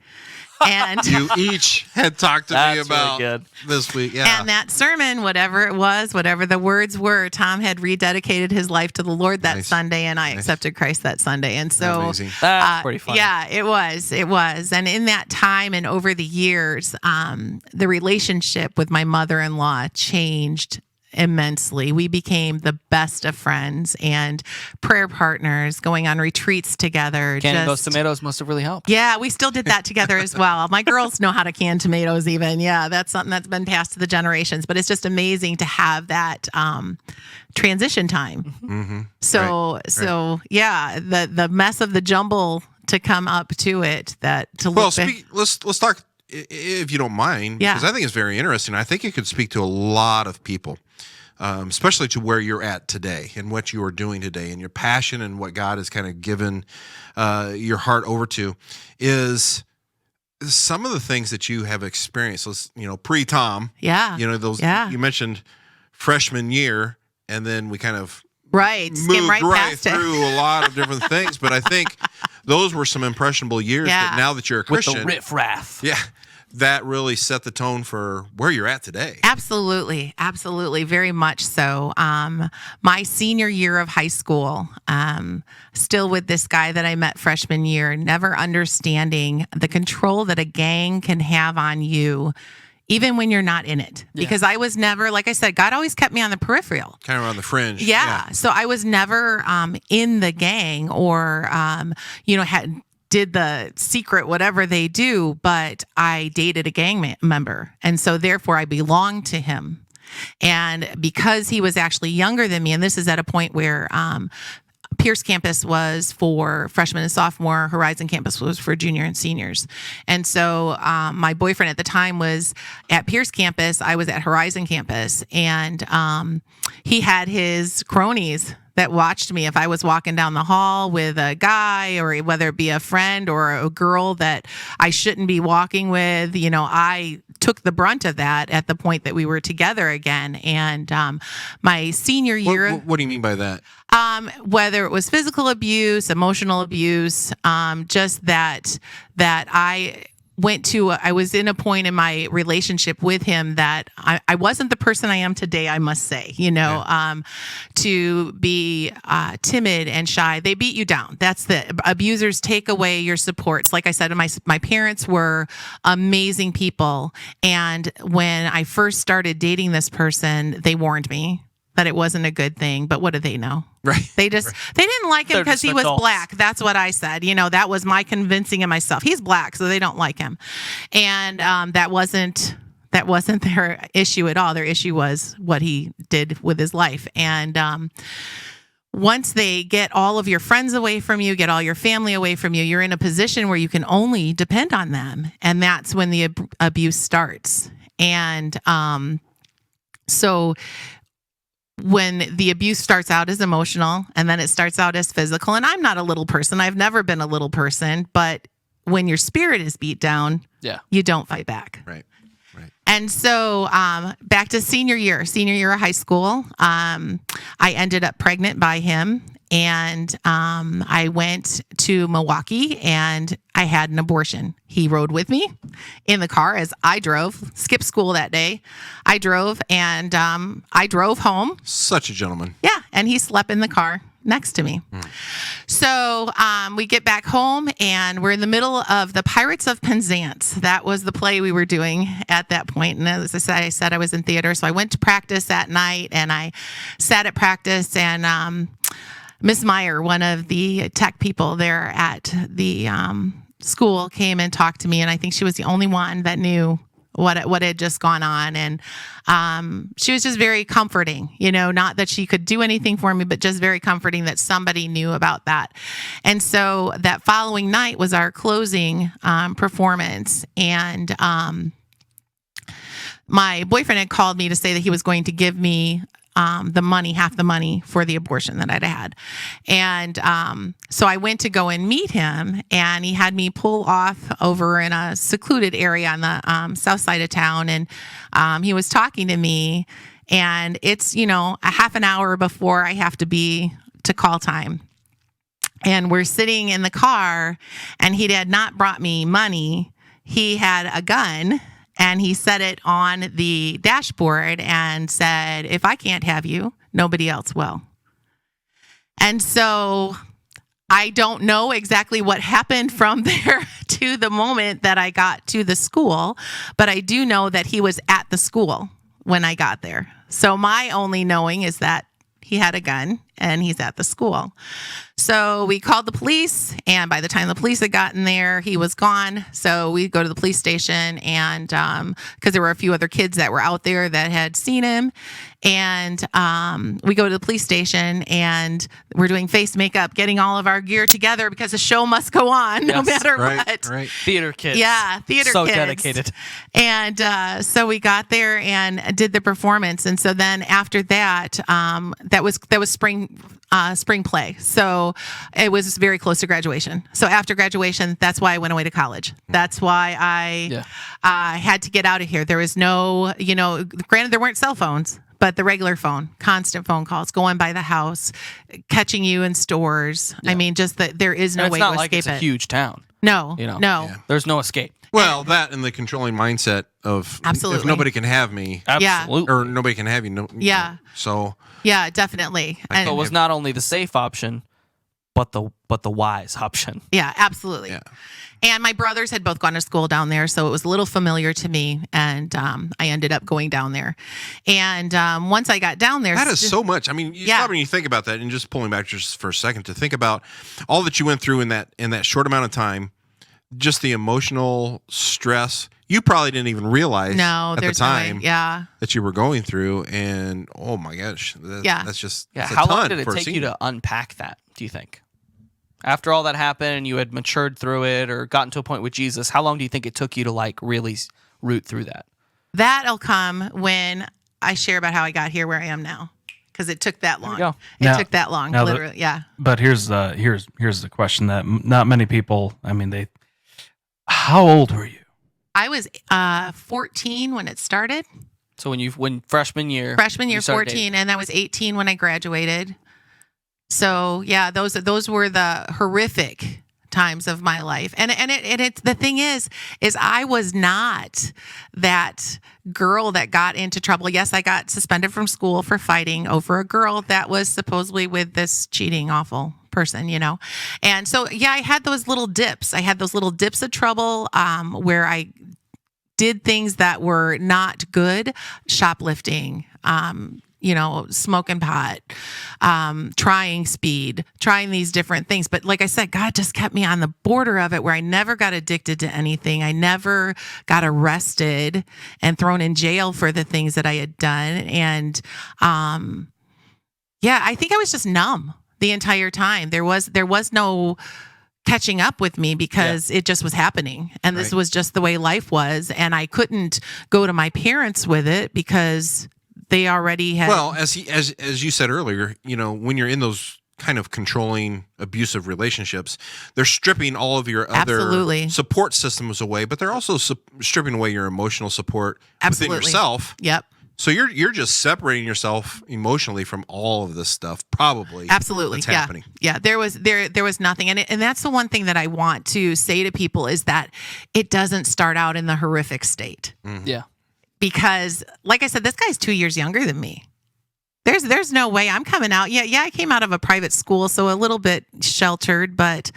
S4: And
S3: You each had talked to me
S2: That's
S3: about
S2: really good.
S3: this week. Yeah.
S4: And that sermon, whatever it was, whatever the words were, Tom had rededicated his life to the Lord that
S3: Nice.
S4: Sunday, and I accepted Christ that Sunday. And so,
S3: Amazing.
S2: That's pretty funny.
S4: yeah, it was. And in that time and over the years, the relationship with my mother-in-law changed immensely. We became the best of friends and prayer partners, going on retreats together.
S2: Canning those tomatoes must have really helped.
S4: Yeah, we still did that together as well. My girls know how to can tomatoes even. Yeah, that's something that's been passed to the generations. But it's just amazing to have that transition time.
S3: Mm-hmm.
S4: So yeah, the mess of the jumble to come up to it,
S3: Well, let's talk, if you don't mind,
S4: Yeah.
S3: because I think it's very interesting. I think it could speak to a lot of people, especially to where you're at today and what you are doing today and your passion and what God has kind of given your heart over to is some of the things that you have experienced, pre-Tom,
S4: Yeah.
S3: those,
S4: Yeah.
S3: you mentioned freshman year, and then we kind of
S4: Right. Skim
S3: moved
S4: right past it.
S3: through a lot of different things, but I think those were some impressionable years.
S4: Yeah.
S3: But now that you're a
S2: With
S3: Christian,
S2: the riffraff.
S3: yeah, that really set the tone for where you're at today.
S4: Absolutely. Absolutely. Very much so. My senior year of high school, still with this guy that I met freshman year, never understanding the control that a gang can have on you, even when you're not in it. Because I was never, like I said, God always kept me on the peripheral.
S3: Kind of on the fringe.
S4: Yeah. So I was never in the gang or, did the secret whatever they do, but I dated a gang member. And so therefore I belonged to him. And because he was actually younger than me, and this is at a point where Pierce campus was for freshmen and sophomore, Horizon campus was for junior and seniors. And so my boyfriend at the time was at Pierce campus. I was at Horizon campus. And he had his cronies that watched me if I was walking down the hall with a guy, or whether it be a friend or a girl that I shouldn't be walking with. I took the brunt of that at the point that we were together again. And my senior year,
S3: What do you mean by that?
S4: whether it was physical abuse, emotional abuse, just that I I was in a point in my relationship with him that I wasn't the person I am today, I must say, to be timid and shy. They beat you down. That's the abusers take away your supports. Like I said, my parents were amazing people. And when I first started dating this person, they warned me that it wasn't a good thing. But what do they know?
S3: Right.
S4: They didn't like him
S2: They're
S4: because
S2: just
S4: he was
S2: adults.
S4: black. That's what I said. That was my convincing of myself. He's black, so they don't like him. And that wasn't their issue at all. Their issue was what he did with his life. And once they get all of your friends away from you, get all your family away from you, you're in a position where you can only depend on them. And that's when the abuse starts. And so when the abuse starts out as emotional and then it starts out as physical, and I'm not a little person. I've never been a little person, but when your spirit is beat down, you don't fight back.
S3: Right.
S4: And so back to senior year of high school, I ended up pregnant by him, and I went to Milwaukee and I had an abortion. He rode with me in the car as I drove, skipped school that day. I drove and I drove home.
S3: Such a gentleman.
S4: Yeah, and he slept in the car next to me. So we get back home and we're in the middle of the Pirates of Penzance. That was the play we were doing at that point. And as I said I was in theater. So I went to practice that night and I sat at practice, and Miss Meyer, one of the tech people there at the school, came and talked to me. And I think she was the only one that knew what had just gone on. And she was just very comforting, not that she could do anything for me, but just very comforting that somebody knew about that. And so that following night was our closing performance. And my boyfriend had called me to say that he was going to give me half the money for the abortion that I'd had. And so I went to go and meet him, and he had me pull off over in a secluded area on the south side of town. And he was talking to me, and it's, a half an hour before I have to be to call time. And we're sitting in the car, and he had not brought me money. He had a gun. And he set it on the dashboard and said, if I can't have you, nobody else will. And so I don't know exactly what happened from there to the moment that I got to the school, but I do know that he was at the school when I got there. So my only knowing is that he had a gun and he's at the school. So we called the police, and by the time the police had gotten there, he was gone. So we go to the police station, and because there were a few other kids that were out there that had seen him, and we go to the police station, and we're doing face makeup, getting all of our gear together because the show must go on no matter what.
S3: Right.
S2: Theater kids.
S4: Yeah, theater
S2: so
S4: kids.
S2: dedicated.
S4: And so we got there and did the performance. And so then after that, that was spring play. So it was very close to graduation. So after graduation, that's why I went away to college. That's why I had to get out of here. There was no, granted there weren't cell phones, but the regular phone, constant phone calls, going by the house, catching you in stores. Yeah. I mean, just that there is no way to escape it.
S2: It's not like it's a huge town.
S4: No,
S2: no.
S3: Yeah.
S2: There's no escape.
S3: Well, that and the controlling mindset of
S4: absolutely.
S3: If nobody can have me,
S2: absolutely,
S3: or nobody can have you. No,
S4: yeah.
S3: So
S4: yeah, definitely.
S2: And so it was not only the safe option, but the wise option.
S4: Yeah, absolutely. Yeah. And my brothers had both gone to school down there, so it was a little familiar to me, and I ended up going down there. And once I got down there,
S3: that is so much. I mean, stop when you think about that, and just pulling back just for a second to think about all that you went through in that short amount of time, just the emotional stress. You probably didn't even realize at the time that you were going through, and oh my gosh, that's just
S2: How long did it take you to unpack that? Do you think? After all that happened and you had matured through it or gotten to a point with Jesus, how long do you think it took you to really root through that?
S4: That'll come when I share about how I got here where I am now, because it took that long. It took that long, literally. Yeah.
S1: But here's the question that not many people. I mean, how old were you?
S4: I was 14 when it started.
S2: So when freshman year
S4: 14, and I was 18 when I graduated. So yeah, those were the horrific times of my life. And it's the thing is I was not that girl that got into trouble. Yes, I got suspended from school for fighting over a girl that was supposedly with this cheating awful person, And so, yeah, I had those little dips. I had those little dips of trouble where I did things that were not good, shoplifting, smoking pot, trying speed, trying these different things. But like I said, God just kept me on the border of it where I never got addicted to anything. I never got arrested and thrown in jail for the things that I had done. And I think I was just numb the entire time. There was no catching up with me because it just was happening. And this was just the way life was. And I couldn't go to my parents with it because they already had.
S3: Well, as you said earlier, when you're in those kind of controlling, abusive relationships, they're stripping all of your other support systems away, but they're also stripping away your emotional support within yourself.
S4: Yep.
S3: So you're just separating yourself emotionally from all of this stuff, probably.
S4: Absolutely.
S3: That's happening.
S4: Yeah. There was nothing. And that's the one thing that I want to say to people is that it doesn't start out in the horrific state.
S3: Mm-hmm.
S2: Yeah.
S4: Because like I said, this guy's 2 years younger than me. There's no way I'm coming out. Yeah, I came out of a private school, so a little bit sheltered, but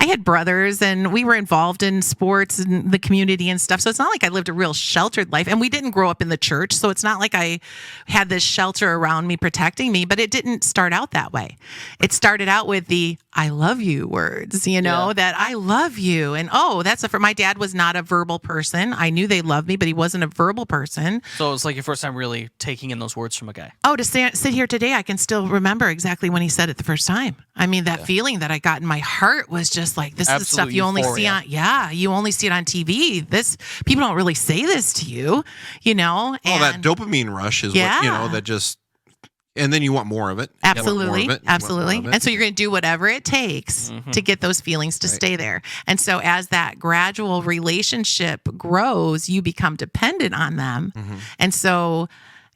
S4: I had brothers and we were involved in sports and the community and stuff. So it's not like I lived a real sheltered life, and we didn't grow up in the church. So it's not like I had this shelter around me protecting me, but it didn't start out that way. It started out with the I love you words, that I love you. And my dad was not a verbal person. I knew they loved me, but he wasn't a verbal person.
S2: So it was like your first time really taking in those words from a guy.
S4: Oh, to sit here today, I can still remember exactly when he said it the first time. I mean, that feeling that I got in my heart was just like, this is the stuff you only see on, you only see it on TV. People don't really say this to you, And
S3: that dopamine rush is what, that just, and then you want more of it.
S4: Absolutely. Absolutely. And so you're going to do whatever it takes to get those feelings to stay there. And so as that gradual relationship grows, you become dependent on them. Mm-hmm. And so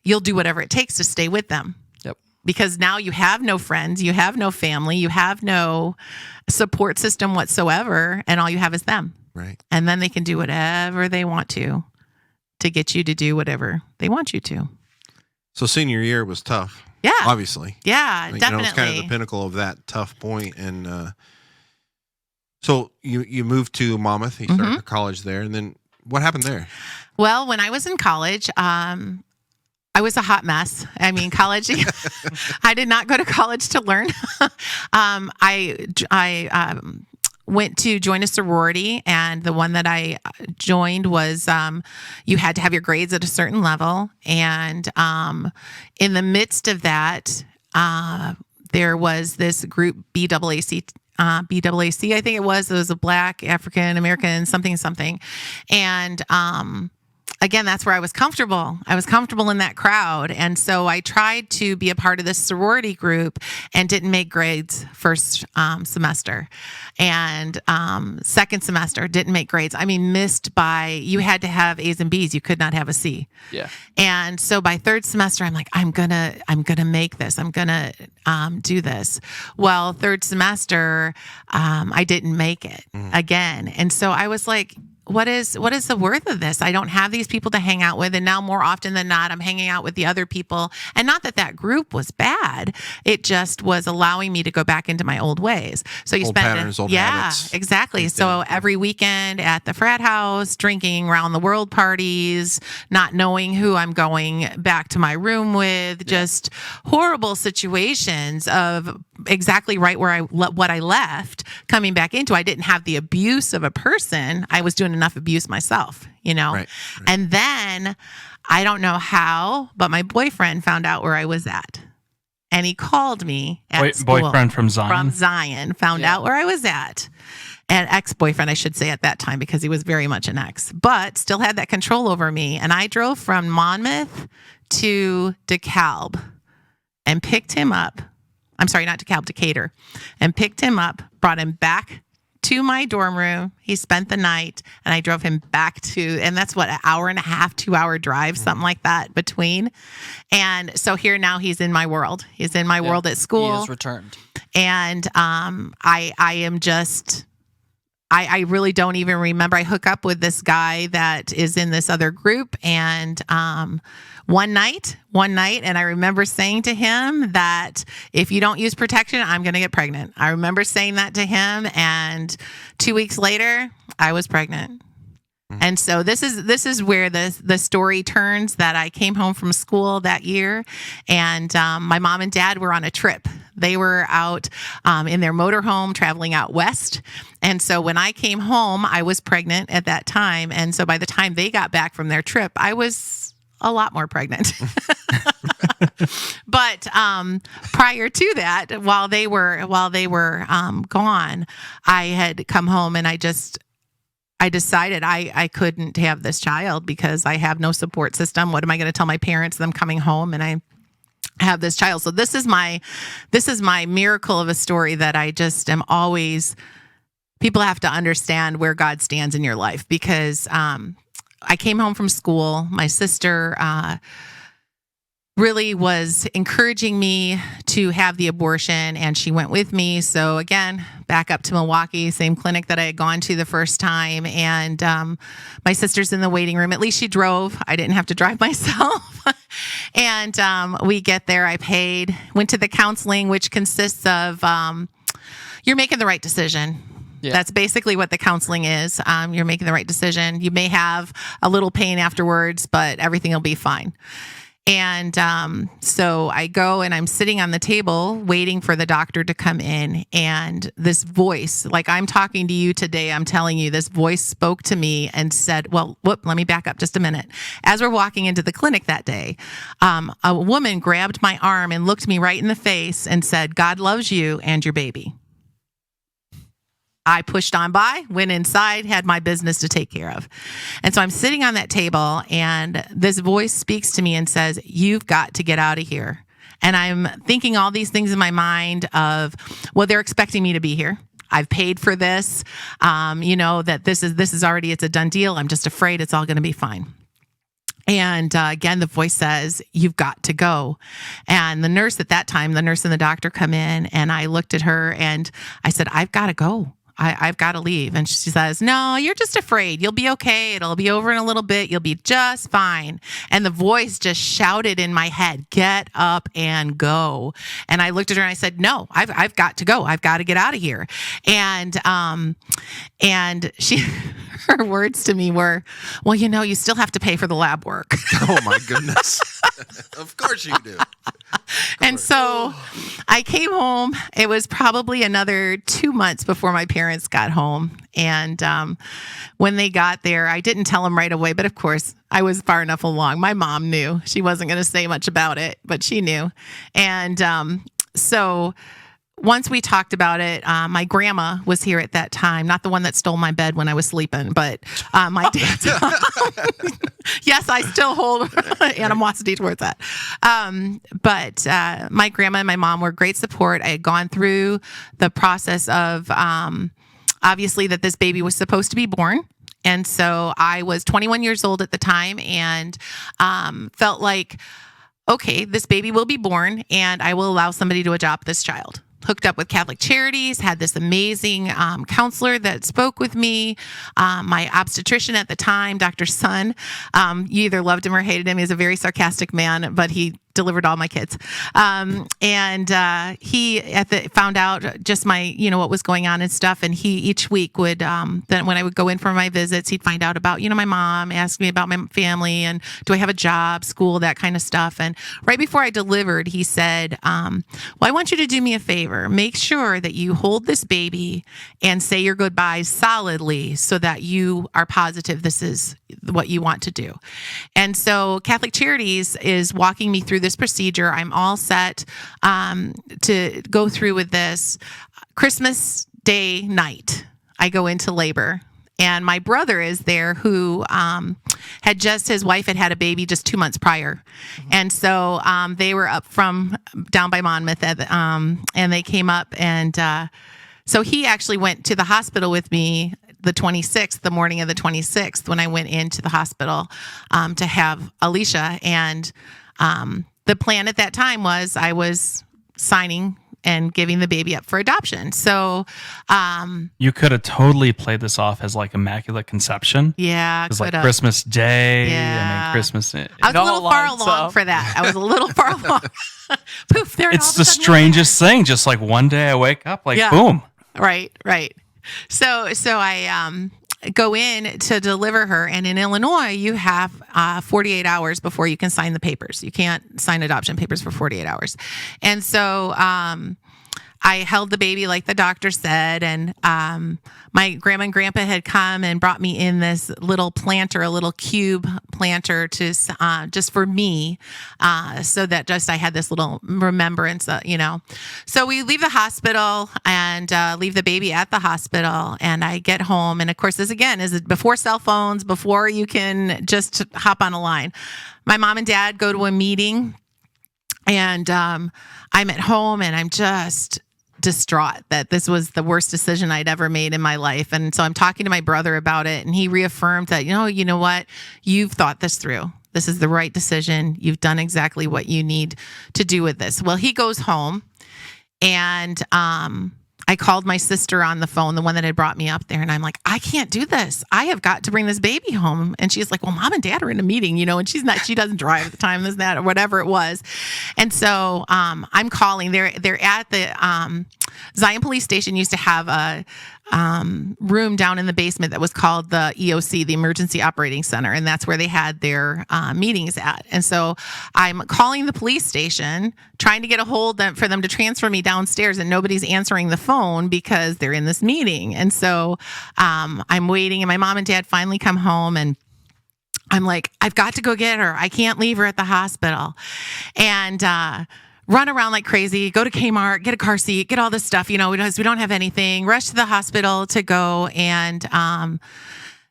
S4: you'll do whatever it takes to stay with them. Because now you have no friends, you have no family, you have no support system whatsoever, and all you have is them.
S3: Right.
S4: And then they can do whatever they want to get you to do whatever they want you to.
S3: So senior year was tough.
S4: Yeah.
S3: Obviously.
S4: Yeah, definitely.
S3: It's kind of the pinnacle of that tough point. And so you moved to Monmouth, you started college there, and then what happened there?
S4: Well, when I was in college, I was a hot mess. I mean, college, I did not go to college to learn. I went to join a sorority, and the one that I joined was you had to have your grades at a certain level. And in the midst of that, there was this group, BAAC, I think it was a Black, African American, something. And again, that's where I was comfortable. I was comfortable in that crowd. And so I tried to be a part of this sorority group and didn't make grades first semester. And second semester, didn't make grades. I mean, missed by, you had to have A's and B's. You could not have a C.
S2: Yeah.
S4: And so by third semester, I'm like, I'm gonna make this. I'm gonna do this. Well, third semester, I didn't make it again. And so I was like, what is the worth of this? I don't have these people to hang out with. And now more often than not, I'm hanging out with the other people. And not that group was bad. It just was allowing me to go back into my old ways. So you
S3: old
S4: spend
S3: patterns, old habits.
S4: Exactly. So every weekend at the frat house, drinking round the world parties, not knowing who I'm going back to my room with, just horrible situations of exactly right where what I left coming back into. I didn't have the abuse of a person. I was doing enough abuse myself, Right. And then I don't know how, but my boyfriend found out where I was at. And he called me at school.
S1: Boyfriend from Zion.
S4: From Zion, found out where I was at. An ex-boyfriend, I should say, at that time, because he was very much an ex, but still had that control over me. And I drove from Monmouth to DeKalb and picked him up. I'm sorry, not DeKalb, Decatur. And picked him up, brought him back to my dorm room. He spent the night, and I drove him back and that's what, an hour and a half, 2-hour drive, something like that between. And so here now he's in my world. He's in my world at school.
S2: He is returned.
S4: And I am just I really don't even remember. I hook up with this guy that is in this other group, and one night, and I remember saying to him that if you don't use protection, I'm going to get pregnant. I remember saying that to him, and 2 weeks later, I was pregnant. And so this is where the story turns, that I came home from school that year, and my mom and dad were on a trip. They were out in their motorhome traveling out west. And so when I came home, I was pregnant at that time. And so by the time they got back from their trip, I was a lot more pregnant. But prior to that, while they were gone, I had come home, and I decided I couldn't have this child because I have no support system. What am I going to tell my parents? Them coming home, and I have this child. So this is my miracle of a story that I just am always. People have to understand where God stands in your life, because I came home from school. My sister really was encouraging me to have the abortion, and she went with me. So again, back up to Milwaukee, same clinic that I had gone to the first time. And my sister's in the waiting room. At least she drove. I didn't have to drive myself. And we get there. I paid, went to the counseling, which consists of you're making the right decision. Yeah. That's basically what the counseling is. You're making the right decision. You may have a little pain afterwards, but everything will be fine. And so I go, and I'm sitting on the table waiting for the doctor to come in. And this voice, like I'm talking to you today, I'm telling you, this voice spoke to me and said, let me back up just a minute. As we're walking into the clinic that day, a woman grabbed my arm and looked me right in the face and said, "God loves you and your baby." I pushed on by, went inside, had my business to take care of. And so I'm sitting on that table, and this voice speaks to me and says, "You've got to get out of here." And I'm thinking all these things in my mind of, well, they're expecting me to be here. I've paid for this. That this is already, it's a done deal. I'm just afraid it's all going to be fine. And again, the voice says, "You've got to go." And the nurse at that time, the nurse and the doctor come in, and I looked at her and I said, "I've got to go. I've got to leave." And she says, "No, you're just afraid. You'll be okay. It'll be over in a little bit. You'll be just fine." And the voice just shouted in my head, "Get up and go." And I looked at her and I said, "No, I've got to go. I've got to get out of here." And she, her words to me were, "Well, you still have to pay for the lab work."
S3: Oh my goodness. Of course you do.
S4: And so I came home. It was probably another 2 months before my parents got home. And when they got there, I didn't tell them right away, but of course I was far enough along. My mom knew. She wasn't going to say much about it, but she knew. And so once we talked about it, my grandma was here at that time, not the one that stole my bed when I was sleeping, but my dad's mom. Yes, I still hold animosity towards that. But my grandma and my mom were great support. I had gone through the process of obviously that this baby was supposed to be born. And so I was 21 years old at the time, and felt like, okay, this baby will be born, and I will allow somebody to adopt this child. Hooked up with Catholic Charities, had this amazing counselor that spoke with me. My obstetrician at the time, Dr. Sun, you either loved him or hated him. He was a very sarcastic man, but he delivered all my kids. And he found out just my, what was going on and stuff. And he each week would, then when I would go in for my visits, he'd find out about, my mom, ask me about my family and do I have a job, school, that kind of stuff. And right before I delivered, he said, well, I want you to do me a favor. Make sure that you hold this baby and say your goodbyes solidly so that you are positive this is what you want to do. And so Catholic Charities is walking me through this procedure. I'm all set to go through with this. Christmas Day night, I go into labor. And my brother is there who his wife had a baby just 2 months prior. And so they were up from down by Monmouth and they came up. And so he actually went to the hospital with me the morning of the 26th, when I went into the hospital to have Alicia. And the plan at that time was I was signing and giving the baby up for adoption. So,
S1: You could have totally played this off as like Immaculate Conception.
S4: yeah,
S1: It was like
S4: coulda.
S1: Christmas Day.
S4: Yeah.
S1: Christmas.
S4: I was
S2: It
S4: a
S2: all
S4: little far
S2: lines
S4: along
S2: up.
S4: for that. I was a little far along. Poof, there.
S1: It's the strangest thing. Just like one day I wake up, like
S4: Yeah.
S1: boom.
S4: Right. So I go in to deliver her, and in Illinois, you have 48 hours before you can sign the papers. You can't sign adoption papers for 48 hours, and so I held the baby like the doctor said, and my grandma and grandpa had come and brought me in this little planter, a little cube planter to just for me, so that just I had this little remembrance, So we leave the hospital and leave the baby at the hospital, and I get home, and of course this again is before cell phones, before you can just hop on a line. My mom and dad go to a meeting, and I'm at home, and I'm just distraught that this was the worst decision I'd ever made in my life. And so I'm talking to my brother about it, and he reaffirmed that, you know what, you've thought this through. This is the right decision. You've done exactly what you need to do with this. Well, he goes home, and I called my sister on the phone, the one that had brought me up there, and I'm like, I can't do this. I have got to bring this baby home. And she's like, well, mom and dad are in a meeting, and she doesn't drive at the time, this, that, or whatever it was. And so I'm calling. They're at the Zion Police Station used to have a room down in the basement that was called the EOC, the Emergency Operating Center, and that's where they had their meetings at. And so I'm calling the police station, trying to get a hold for them to transfer me downstairs, and nobody's answering the phone because they're in this meeting. And so I'm waiting, and my mom and dad finally come home, and I'm like, I've got to go get her. I can't leave her at the hospital. And run around like crazy, go to Kmart, get a car seat, get all this stuff, because we don't have anything, rush to the hospital to go. And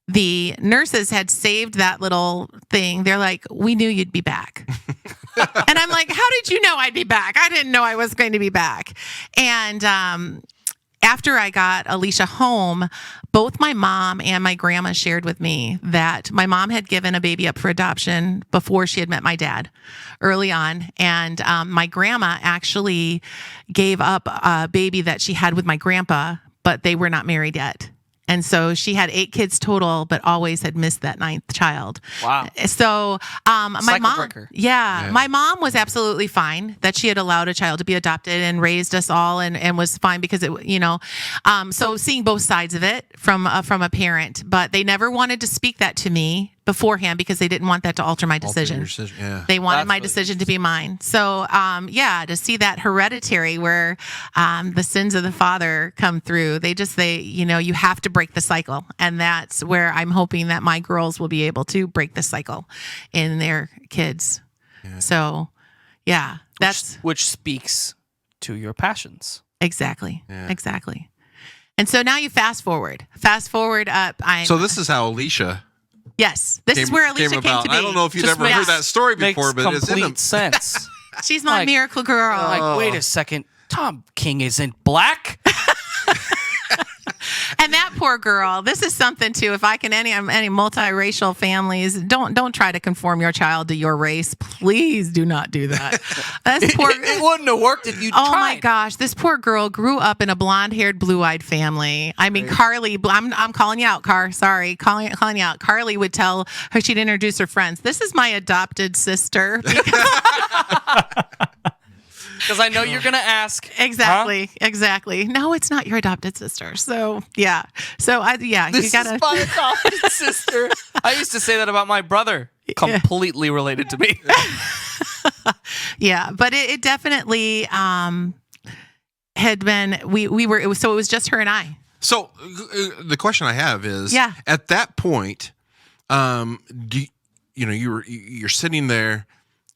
S4: the nurses had saved that little thing. They're like, we knew you'd be back. And I'm like, how did you know I'd be back? I didn't know I was going to be back. And after I got Alicia home, both my mom and my grandma shared with me that my mom had given a baby up for adoption before she had met my dad early on. And my grandma actually gave up a baby that she had with my grandpa, but they were not married yet. And so she had 8 kids total, but always had missed that 9th child.
S2: Wow.
S4: So my
S2: Cycle
S4: mom,
S2: breaker.
S4: my mom was absolutely fine that she had allowed a child to be adopted and raised us all, and was fine because so seeing both sides of it from a parent, but they never wanted to speak that to me beforehand because they didn't want that to alter my decision.
S3: Yeah.
S4: They wanted
S2: That's
S4: my
S2: really
S4: decision to be mine. So, to see that hereditary where the sins of the father come through, you have to break the cycle. And that's where I'm hoping that my girls will be able to break the cycle in their kids. Yeah. So, that's
S2: which speaks to your passions.
S4: exactly. And so now you fast forward up.
S3: So this is how Alicia
S4: Yes, this is where Alicia came
S3: about.
S4: to be.
S3: I don't know if you've
S2: Just
S3: ever heard that story
S2: Makes
S3: before, but it's in
S2: complete
S3: them.
S2: sense.
S4: She's my
S2: Like-
S4: miracle girl.
S2: Like, wait a second, Tom King isn't black.
S4: And that poor girl. This is something too. If I can, any multiracial families, don't try to conform your child to your race. Please do not do that. That's poor.
S2: It wouldn't have worked if you
S4: Oh
S2: tried.
S4: my gosh, this poor girl grew up in a blonde-haired, blue-eyed family. I mean, Carly, I'm calling you out, Car. Sorry, calling you out. Carly would tell her, she'd introduce her friends. This is my adopted sister.
S2: Because I know you're gonna ask.
S4: Exactly. No, it's not your adopted sister. So yeah. So
S2: This
S4: you gotta.
S2: is my adopted sister. I used to say that about my brother. Completely related to me.
S4: Yeah, but it definitely had been. We were. It was just her and I.
S3: So the question I have is,
S4: Yeah.
S3: at that point, you're sitting there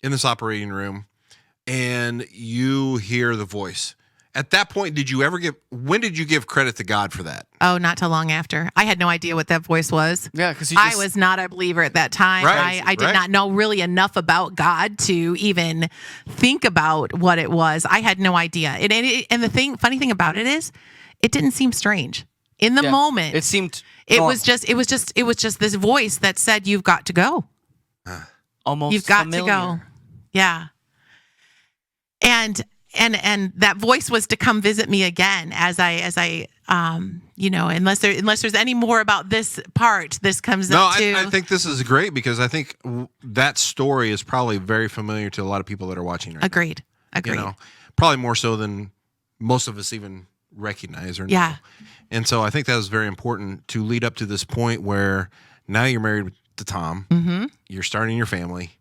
S3: in this operating room, and you hear the voice. At that point, when did you give credit to God for that?
S4: Oh, not too long after. I had no idea what that voice was.
S2: Yeah, because
S4: I was not a believer at that time.
S3: Right,
S4: I did
S3: right.
S4: not know really enough about God to even think about what it was. I had no idea. And the funny thing about it is, it didn't seem strange in the moment.
S2: It seemed.
S4: It
S2: normal.
S4: was just this voice that said, "You've got to go.
S2: Almost.
S4: You've got
S2: familiar.
S4: to go." Yeah. And and that voice was to come visit me again as I unless there's any more about this part, this comes
S3: No,
S4: up to.
S3: I think this is great because I think that story is probably very familiar to a lot of people that are watching right
S4: Agreed.
S3: Probably more so than most of us even recognize or know.
S4: Yeah.
S3: And so I think that was very important to lead up to this point where now you're married to Tom,
S4: Mm-hmm.
S3: you're starting your family,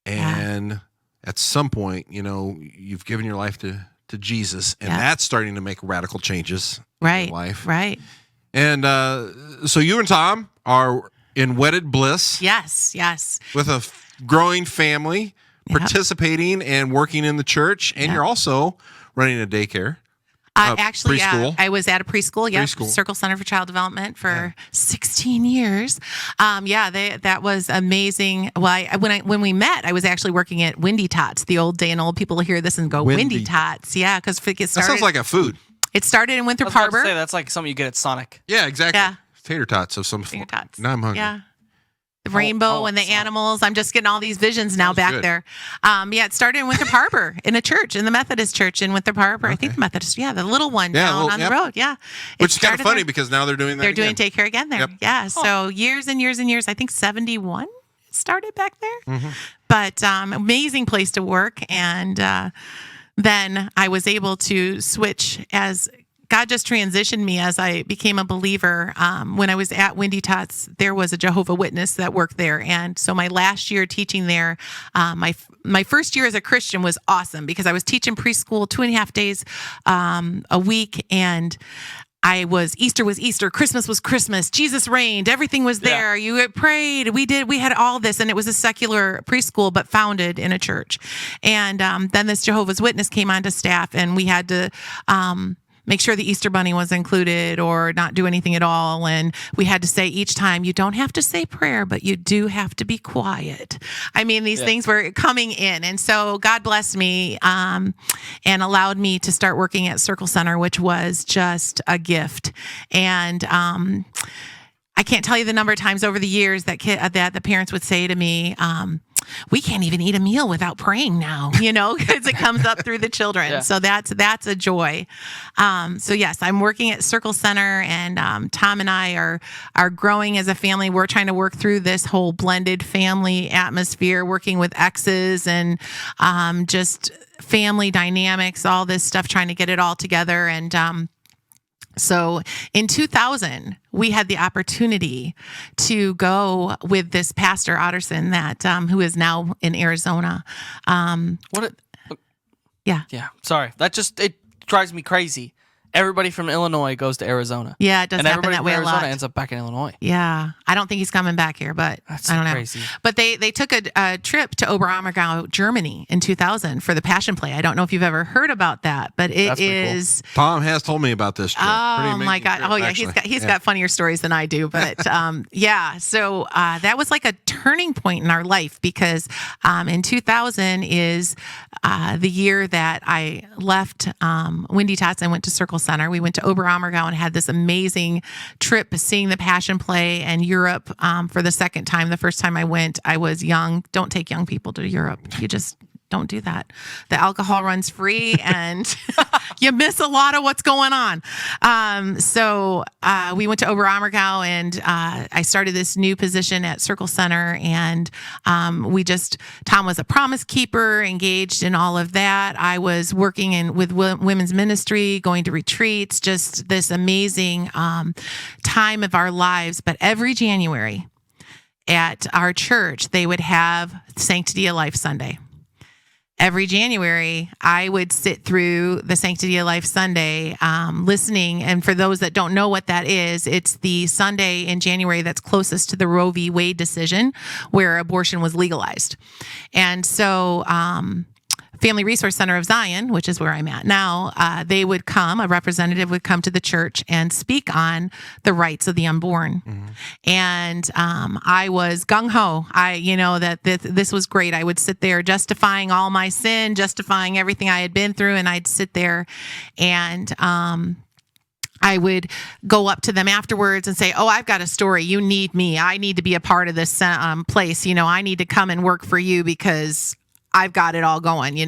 S3: and at some point, you've given your life to Jesus, and that's starting to make radical changes in your life.
S4: Right.
S3: And so you and Tom are in wedded bliss.
S4: Yes.
S3: With a growing family, participating and working in the church, and you're also running a daycare.
S4: Actually,
S3: preschool.
S4: I was at a preschool. Yeah,
S3: Preschool.
S4: Circle Center for Child Development for 16 years. That was amazing. Well, when we met, I was actually working at Windy Tots. The old day and old people hear this and go Windy Tots. Yeah, because it
S3: That
S4: started.
S3: sounds like a food.
S4: It started in
S2: I
S4: Winthrop
S2: was about to
S4: Harbor.
S2: say that's like something you get at Sonic.
S3: Yeah, exactly.
S4: Yeah.
S3: Tater tots of some
S4: Tater
S3: form.
S4: tots.
S3: Now I'm hungry.
S4: Yeah. The rainbow and the animals. I'm just getting all these visions now back
S3: good.
S4: there. It started in Winthrop Harbor in a church, in the Methodist church in Winthrop Harbor. I think the Methodist, the little one down on the road. Yeah.
S3: Which is kind of funny because now they're doing that.
S4: They're doing daycare again there.
S3: Yep.
S4: Yeah. So years and years and years. I think 71 started back there.
S3: Mm-hmm.
S4: But amazing place to work. And then I was able to switch as God just transitioned me as I became a believer. When I was at Windy Tots, there was a Jehovah Witness that worked there. And so my last year teaching there, my first year as a Christian was awesome because I was teaching preschool 2.5 days a week. And Easter was Easter, Christmas was Christmas, Jesus reigned, everything was there. You had prayed, we had all this, and it was a secular preschool, but founded in a church. And then this Jehovah's Witness came onto staff, and we had to make sure the Easter bunny was included or not do anything at all. And we had to say each time, you don't have to say prayer, but you do have to be quiet. I mean, these things were coming in. And so God blessed me and allowed me to start working at Circle Center, which was just a gift. And I can't tell you the number of times over the years that the parents would say to me, we can't even eat a meal without praying now, because it comes up through the children.
S2: Yeah.
S4: So that's a joy. So yes, I'm working at Circle Center, and Tom and I are growing as a family. We're trying to work through this whole blended family atmosphere, working with exes and just family dynamics, all this stuff, trying to get it all together. And so in 2000, we had the opportunity to go with this Pastor Otterson who is now in Arizona.
S2: Yeah. Sorry. It drives me crazy. Everybody from Illinois goes to Arizona.
S4: Yeah, it does
S2: and
S4: happen
S2: everybody
S4: that
S2: from
S4: way a
S2: Arizona
S4: lot.
S2: ends up back in Illinois.
S4: Yeah, I don't think he's coming back here, but
S2: That's
S4: I don't
S2: so
S4: know.
S2: crazy.
S4: But they took a trip to Oberammergau, Germany in 2000 for the Passion Play. I don't know if you've ever heard about that, but it
S2: That's pretty cool.
S4: is.
S3: Tom has told me about this trip. Pretty
S4: Oh
S3: amazing
S4: my God!
S3: trip,
S4: Oh yeah,
S3: actually.
S4: he's got funnier stories than I do, but So that was like a turning point in our life because in 2000 is the year that I left Windy Tots and went to Circle Center. We went to Oberammergau and had this amazing trip seeing the Passion Play and Europe for the second time. The first time I went, I was young. Don't take young people to Europe. You just don't do that. The alcohol runs free and you miss a lot of what's going on. So we went to Oberammergau and I started this new position at Circle Center, and Tom was a promise keeper, engaged in all of that. I was working with women's ministry, going to retreats, just this amazing time of our lives. But every January at our church, they would have Sanctity of Life Sunday. Every January, I would sit through the Sanctity of Life Sunday, listening. And for those that don't know what that is, it's the Sunday in January that's closest to the Roe v. Wade decision where abortion was legalized. And so Family Resource Center of Zion, which is where I'm at now, a representative would come to the church and speak on the rights of the unborn. Mm-hmm. And I was gung-ho. This was great. I would sit there justifying all my sin, justifying everything I had been through, and I'd sit there and I would go up to them afterwards and say, oh, I've got a story. You need me. I need to be a part of this place. I need to come and work for you because I've got it all going,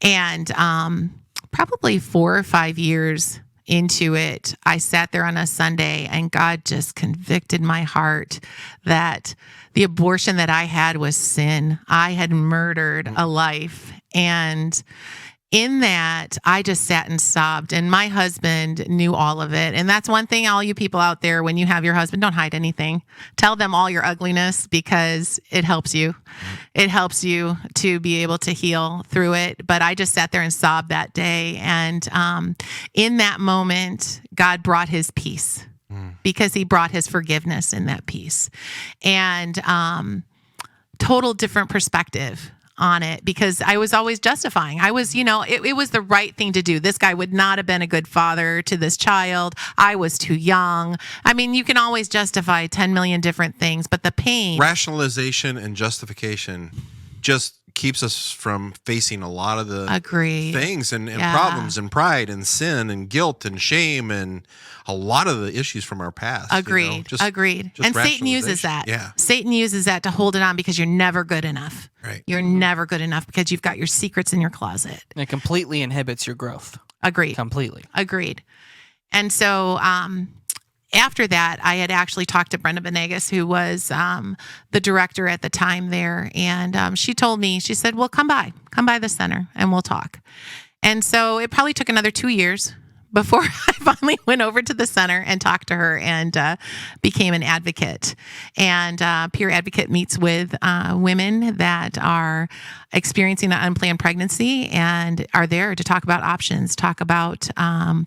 S4: And probably 4 or 5 years into it, I sat there on a Sunday and God just convicted my heart that the abortion that I had was sin. I had murdered a life. And in that, I just sat and sobbed, and my husband knew all of it. And that's one thing, all you people out there, when you have your husband, don't hide anything. Tell them all your ugliness, because it helps you. It helps you to be able to heal through it. But I just sat there and sobbed that day. And in that moment, God brought his peace, because he brought his forgiveness in that peace. And total different perspective on it, because I was always justifying. I was, it was the right thing to do. This guy would not have been a good father to this child. I was too young. I mean, you can always justify 10 million different things, but the pain.
S3: Rationalization and justification just keeps us from facing a lot of the things and problems and pride and sin and guilt and shame and a lot of the issues from our past.
S4: Agreed. Agreed. And Satan uses that.
S3: Yeah.
S4: Satan uses that to hold it on, because you're never good enough.
S3: Right.
S4: You're never good enough because you've got your secrets in your closet.
S2: It completely inhibits your growth.
S4: Agreed.
S2: Completely.
S4: Agreed. And so after that, I had actually talked to Brenda Benegas, who was the director at the time there. And she told me, she said, well, come by the center and we'll talk. And so it probably took another 2 years before I finally went over to the center and talked to her and became an advocate. And peer advocate meets with women that are experiencing an unplanned pregnancy and are there to talk about options, talk about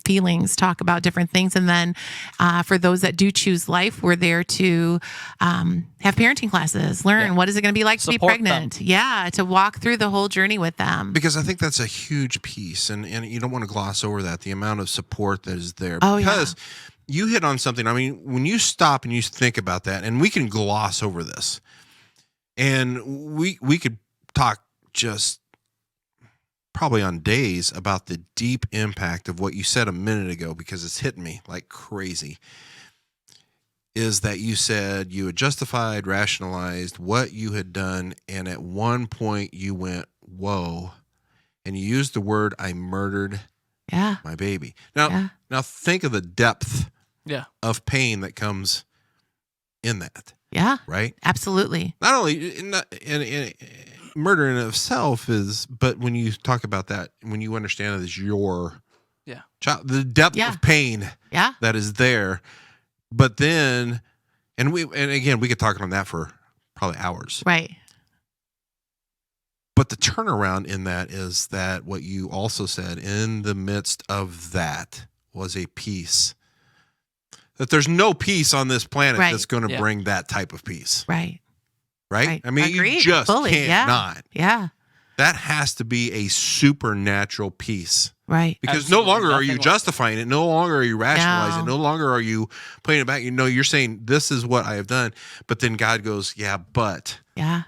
S4: feelings, talk about different things. And then for those that do choose life, we're there to have parenting classes, learn what is it going to be like to be pregnant. Them. Yeah, to walk through the whole journey with them.
S3: Because I think that's a huge piece, and you don't want to gloss over that, the amount of support that is there.
S4: Oh,
S3: because you hit on something. I mean, when you stop and you think about that, and we can gloss over this, and we could talk just probably on days about the deep impact of what you said a minute ago, because it's hitting me like crazy, is that you said you had justified, rationalized what you had done, and at one point you went, whoa, and you used the word, I murdered my baby. Now think of the depth of pain that comes in that.
S4: Yeah.
S3: Right?
S4: Absolutely.
S3: Not only in murder in itself is, but when you talk about that, when you understand it as your child, the depth of pain that is there. But then, and again, we could talk on that for probably hours.
S4: Right.
S3: But the turnaround in that is that what you also said in the midst of that was a peace. That there's no peace on this planet that's going to bring that type of peace.
S4: Right.
S3: Right? I mean,
S4: Agreed.
S3: you just
S4: Fully.
S3: can't not.
S4: Yeah.
S3: That has to be a supernatural peace.
S4: Right.
S3: Because
S2: Absolutely.
S3: no longer are you
S2: Nothing
S3: justifying it. No longer are you rationalizing it. No longer are you putting it back. You're saying, this is what I have done. But then God goes, but.
S4: Yeah.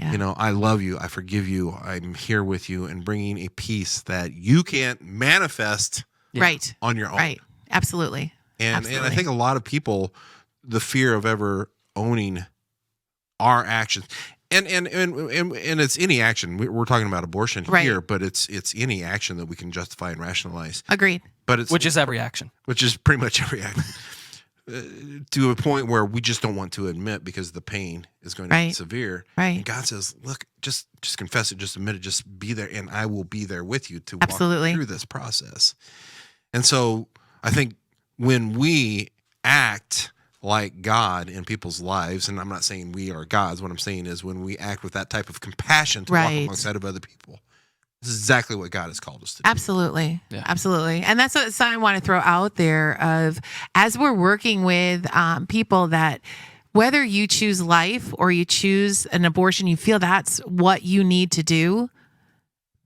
S3: I love you. I forgive you. I'm here with you, and bringing a peace that you can't manifest on your own.
S4: Right. Absolutely.
S3: And I think a lot of people, the fear of ever owning our actions, and it's any action. We're talking about abortion here, but it's any action that we can justify and rationalize.
S4: Agreed.
S3: But
S2: which is every action.
S3: Which is pretty much every action. To a point where we just don't want to admit, because the pain is going to be severe.
S4: Right.
S3: And God says, look, just confess it, just admit it, just be there, and I will be there with you to walk through this process. And so I think when we act like God in people's lives, and I'm not saying we are gods, what I'm saying is when we act with that type of compassion to walk alongside of other people, this is exactly what God has called us to do.
S4: Absolutely. Yeah. Absolutely. And that's what I want to throw out there of, as we're working with people, that whether you choose life or you choose an abortion, you feel that's what you need to do.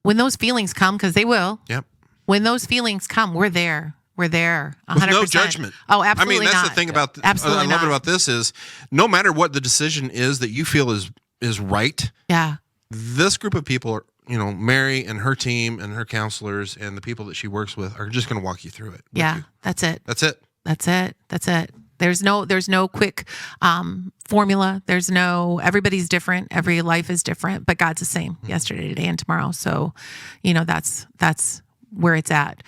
S4: When those feelings come, because they will.
S3: Yep.
S4: When those feelings come, we're there. We're there. 100%.
S3: With no judgment.
S4: Oh, absolutely.
S3: I mean, that's
S4: not.
S3: the thing about
S4: absolutely
S3: I love it about this is, no matter what the decision is that you feel is right.
S4: Yeah.
S3: This group of people are, Mary and her team and her counselors and the people that she works with are just going to walk you through it.
S4: Yeah. That's it.
S3: That's it.
S4: That's it. That's it. There's no quick formula. Everybody's different. Every life is different, but God's the same yesterday, today, and tomorrow. So, that's where it's at.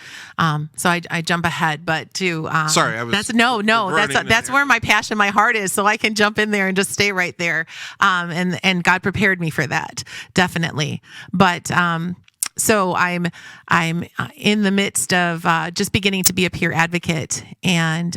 S4: So I jump ahead, but
S3: Sorry, I was.
S4: That's where my passion, my heart is. So I can jump in there and just stay right there. And God prepared me for that, definitely. But, so I'm in the midst of just beginning to be a peer advocate, and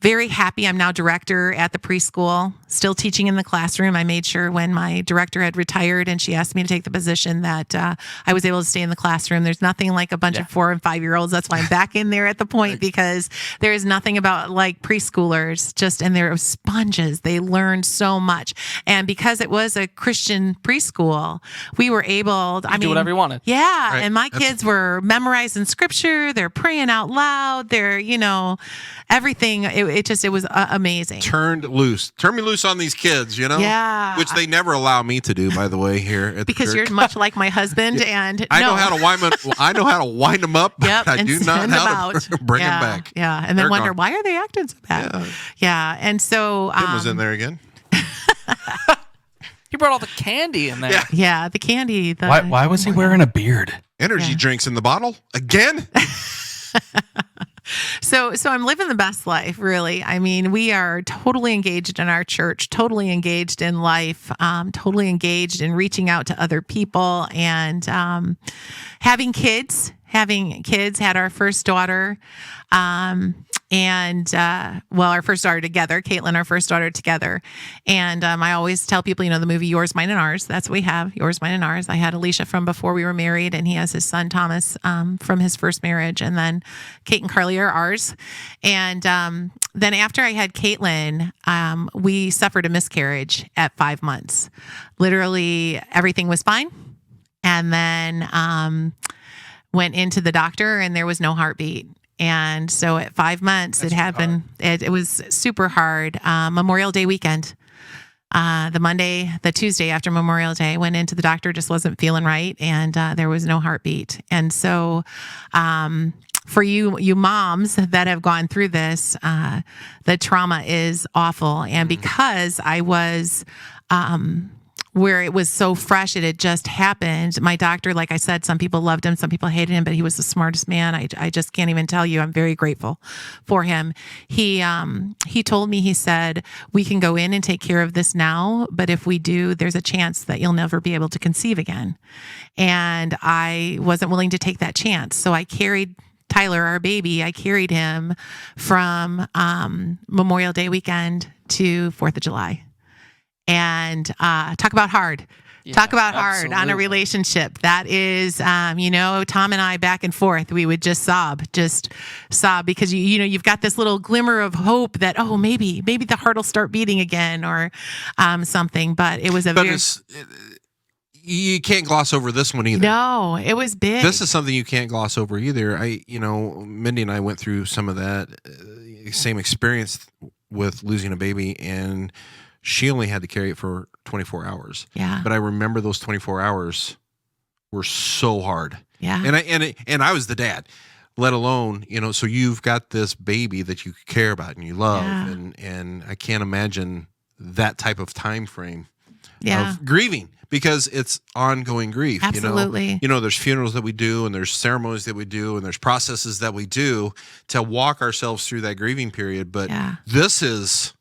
S4: very happy. I'm now director at the preschool, still teaching in the classroom. I made sure when my director had retired and she asked me to take the position that I was able to stay in the classroom. There's nothing like a bunch of 4 and 5 year olds. That's why I'm back in there at the point, because there is nothing about like preschoolers, and they're sponges. They learn so much. And because it was a Christian preschool, we were able to,
S2: do whatever you wanted.
S4: Yeah.
S3: Right.
S4: And my kids were memorizing scripture. They're praying out loud. They're, everything. It was amazing.
S3: Turn me loose on these kids,
S4: Yeah.
S3: which they never allow me to do, by the way, here at
S4: Because
S3: the
S4: you're
S3: church.
S4: much like my husband, and
S3: I know how to wind them up.
S4: Yep,
S3: I
S4: and
S3: do not
S4: send
S3: know
S4: them
S3: how to
S4: out.
S3: bring
S4: Yeah,
S3: them back.
S4: Yeah, and then
S3: They're
S4: wonder
S3: gone.
S4: why are they acting so bad? Yeah, and so
S3: Tim was in there again.
S2: He brought all the candy in there.
S3: Yeah.
S4: Yeah, the candy.
S1: Why was he wearing a beard?
S3: Energy drinks in the bottle again.
S4: So I'm living the best life, really. I mean, we are totally engaged in our church, totally engaged in life, totally engaged in reaching out to other people, and having kids. Had our first daughter, our first daughter together, Caitlin, our first daughter together. And I always tell people, the movie Yours, Mine, and Ours. That's what we have, Yours, Mine, and Ours. I had Alicia from before we were married, and he has his son, Thomas, from his first marriage. And then Kate and Carly are ours. And then after I had Caitlin, we suffered a miscarriage at 5 months. Literally, everything was fine. And then went into the doctor, and there was no heartbeat. And so at 5 months, it happened. It was super hard. Memorial Day weekend, the Tuesday after Memorial Day, went into the doctor, just wasn't feeling right. And there was no heartbeat. And so for you moms that have gone through this, the trauma is awful. And because I was where it was so fresh, it had just happened. My doctor, like I said, some people loved him, some people hated him, but he was the smartest man. I just can't even tell you. I'm very grateful for him. He told me, he said, we can go in and take care of this now, but if we do, there's a chance that you'll never be able to conceive again. And I wasn't willing to take that chance. So I carried Tyler, our baby, I carried him from Memorial Day weekend to 4th of July. And talk about hard.
S2: Yeah,
S4: talk about hard on a
S2: absolutely.
S4: relationship. That is, Tom and I back and forth. We would just sob because you've got this little glimmer of hope that maybe the heart will start beating again or something. But it was
S3: You can't gloss over this one either.
S4: No, it was big.
S3: This is something you can't gloss over either. Mindy and I went through some of that same experience with losing a baby, and she only had to carry it for 24 hours.
S4: Yeah.
S3: But I remember those 24 hours were so hard.
S4: Yeah.
S3: And I was the dad, let alone, so you've got this baby that you care about and you love.
S4: Yeah.
S3: And I can't imagine that type of time frame
S4: of
S3: grieving, because it's ongoing grief.
S4: Absolutely.
S3: There's funerals that we do, and there's ceremonies that we do, and there's processes that we do to walk ourselves through that grieving period. But this is,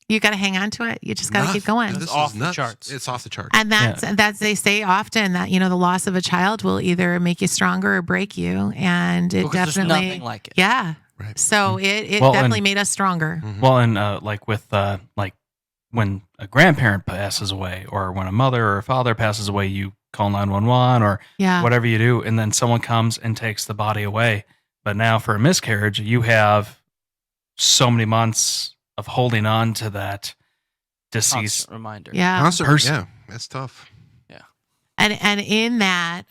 S4: you got to hang on to it. You just got to keep going.
S3: This
S2: It's
S3: is
S2: off the
S3: nuts.
S2: charts.
S3: It's off the charts.
S4: And that's they say often that the loss of a child will either make you stronger or break you, and it
S2: Because there's
S4: definitely
S2: nothing like it.
S4: Yeah.
S3: Right.
S4: So it
S1: Well,
S4: definitely
S1: and-
S4: made us stronger.
S1: Well, and like when a grandparent passes away, or when a mother or a father passes away, you call 911 or
S4: Yeah.
S1: whatever you do, and then someone comes and takes the body away. But now for a miscarriage, you have so many months of holding on to that deceased.
S2: Constant reminder.
S4: Yeah.
S3: Constant-
S1: person.
S3: yeah, that's tough.
S4: And in that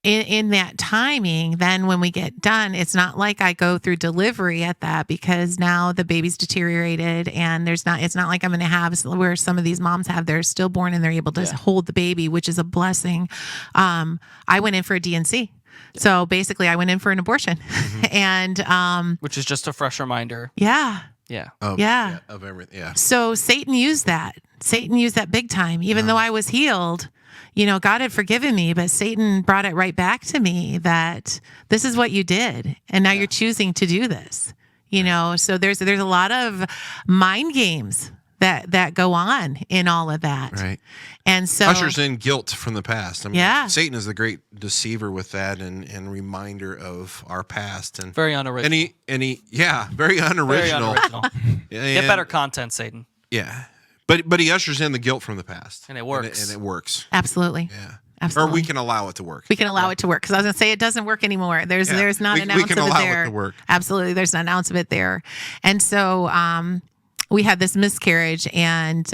S4: in that timing, then when we get done, it's not like I go through delivery at that, because now the baby's deteriorated, and it's not like I'm going to have where some of these moms have, they're stillborn and they're able to hold the baby, which is a blessing. I went in for a DNC. So basically I went in for an abortion and,
S2: which is just a fresh reminder.
S4: Yeah.
S3: Of everything. Yeah.
S4: So Satan used that big time, even though I was healed. God had forgiven me, but Satan brought it right back to me that this is what you did. And now you're choosing to do this, so there's a lot of mind games that go on in all of that.
S3: Right.
S4: And so
S3: ushers in guilt from the past. I mean,
S4: Yeah.
S3: Satan is the great deceiver with that and reminder of our past, and
S2: Very unoriginal.
S3: very unoriginal.
S2: Very unoriginal. Get
S3: And-
S2: better content, Satan.
S3: Yeah. But he ushers in the guilt from the past.
S2: And it works.
S3: And it works.
S4: absolutely.
S3: Yeah.
S4: Absolutely.
S3: Or we can allow it to work.
S4: We can allow it to work, because I was going to say it doesn't work anymore. There's not an
S3: we
S4: ounce
S3: can
S4: of it
S3: allow
S4: there.
S3: it to work.
S4: Absolutely, there's not an ounce of it there. And so we had this miscarriage, and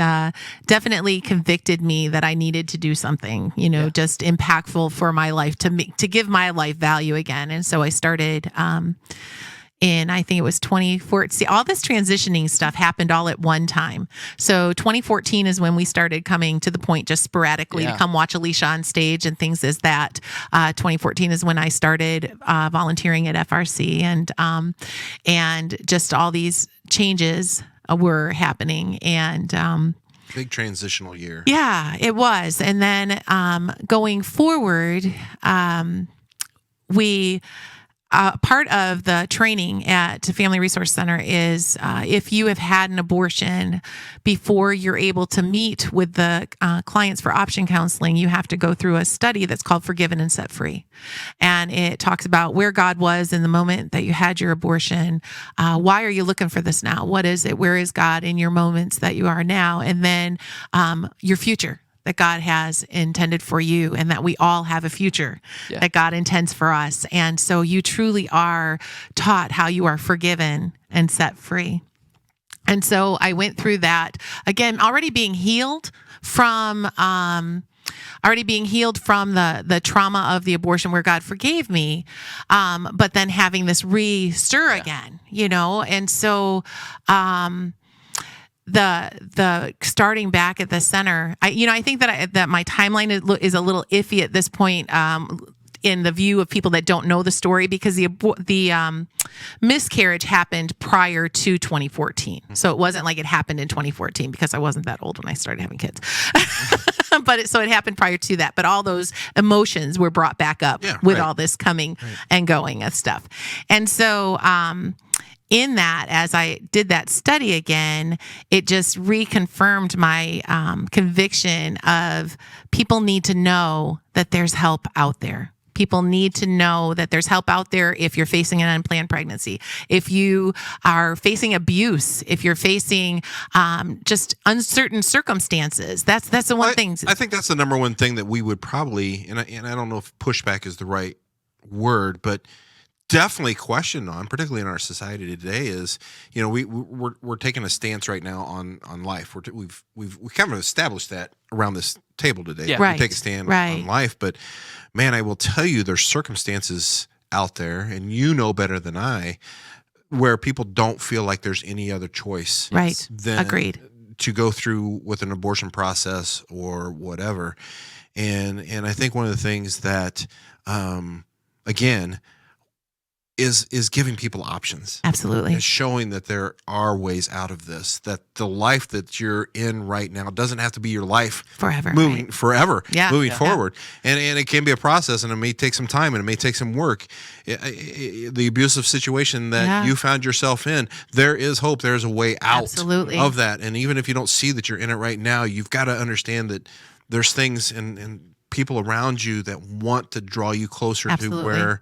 S4: definitely convicted me that I needed to do something, just impactful for my life, to give my life value again. And so I started in, I think it was 2014. See, all this transitioning stuff happened all at one time. So 2014 is when we started coming to the point just sporadically to come watch Alicia on stage and things as that. 2014 is when I started volunteering at FRC, and just all these changes were happening. And
S3: Big transitional year.
S4: yeah, it was. And then going forward, we part of the training at Family Resource Center is if you have had an abortion, before you're able to meet with the clients for option counseling, you have to go through a study that's called Forgiven and Set Free. And it talks about where God was in the moment that you had your abortion. Why are you looking for this now? What is it? Where is God in your moments that you are now? And then your future that God has intended for you, and that we all have a future that God intends for us. And so you truly are taught how you are forgiven and set free. And so I went through that again, already being healed from the trauma of the abortion where God forgave me, but then having this re-stir again, and so the starting back at the center, I think that my timeline is a little iffy at this point, in the view of people that don't know the story, because the miscarriage happened prior to 2014. So it wasn't like it happened in 2014, because I wasn't that old when I started having kids. But so it happened prior to that. But all those emotions were brought back up with all this coming and going of stuff. And so in that, as I did that study again, it just reconfirmed my conviction of people need to know that there's help out there. People need to know that there's help out there if you're facing an unplanned pregnancy, if you are facing abuse, if you're facing just uncertain circumstances. That's the one thing.
S3: I think that's the number one thing that we would probably, and I don't know if pushback is the right word, but definitely question on, particularly in our society today, is we're taking a stance right now on life. We've kind of established that around this table today.
S2: Yeah.
S3: We take a stand on life, but man, I will tell you, there's circumstances out there, and better than I, where people don't feel like there's any other choice, than
S4: Agreed.
S3: to go through with an abortion process or whatever. And I think one of the things that again is giving people options.
S4: Absolutely.
S3: Is showing that there are ways out of this, that the life that you're in right now doesn't have to be your life
S4: forever.
S3: moving forward. And it can be a process, and it may take some time, and it may take some work. The abusive situation that you found yourself in, there is hope. There's a way out of that. And even if you don't see that you're in it right now, you've got to understand that there's things and people around you that want to draw you closer to where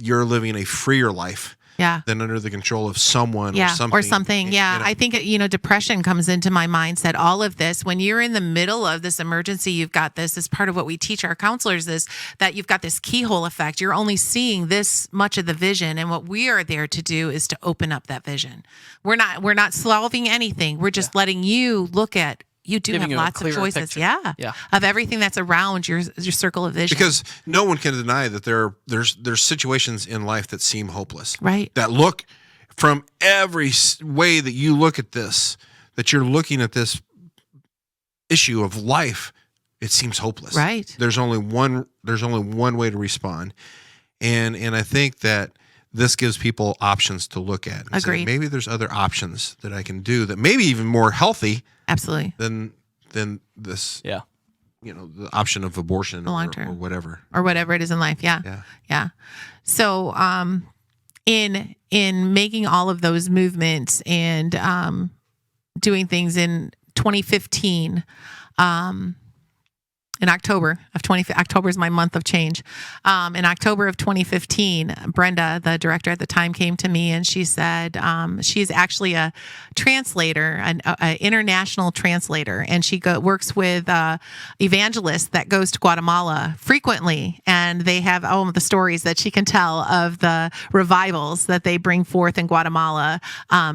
S3: you're living a freer life than under the control of someone or something.
S4: I think, depression comes into my mindset. All of this, when you're in the middle of this emergency, you've got this is part of what we teach our counselors, is that you've got this keyhole effect. You're only seeing this much of the vision. And what we are there to do is to open up that vision. We're not solving anything. We're just letting you look at You do
S2: Giving
S4: have
S2: you a
S4: lots of
S2: clearer
S4: choices.
S2: picture.
S4: Yeah.
S2: Yeah.
S4: Of everything that's around your circle of vision.
S3: Because no one can deny that there's situations in life that seem hopeless.
S4: Right.
S3: That look from every way that you look at this, that you're looking at this issue of life, it seems hopeless.
S4: Right.
S3: There's only one way to respond. And I think that this gives people options to look at. And say,
S4: Agreed.
S3: maybe there's other options that I can do that maybe even more healthy
S4: Absolutely.
S3: than this,
S2: Yeah.
S3: the option of abortion or whatever.
S4: Or whatever it is in life. Yeah.
S3: Yeah.
S4: Yeah. So, in making all of those movements and doing things in 2015, in October is my month of change. In October of 2015, Brenda, the director at the time, came to me and she said she's actually a translator, an international translator, and she works with evangelists that goes to Guatemala frequently, and they have all of the stories that she can tell of the revivals that they bring forth in Guatemala.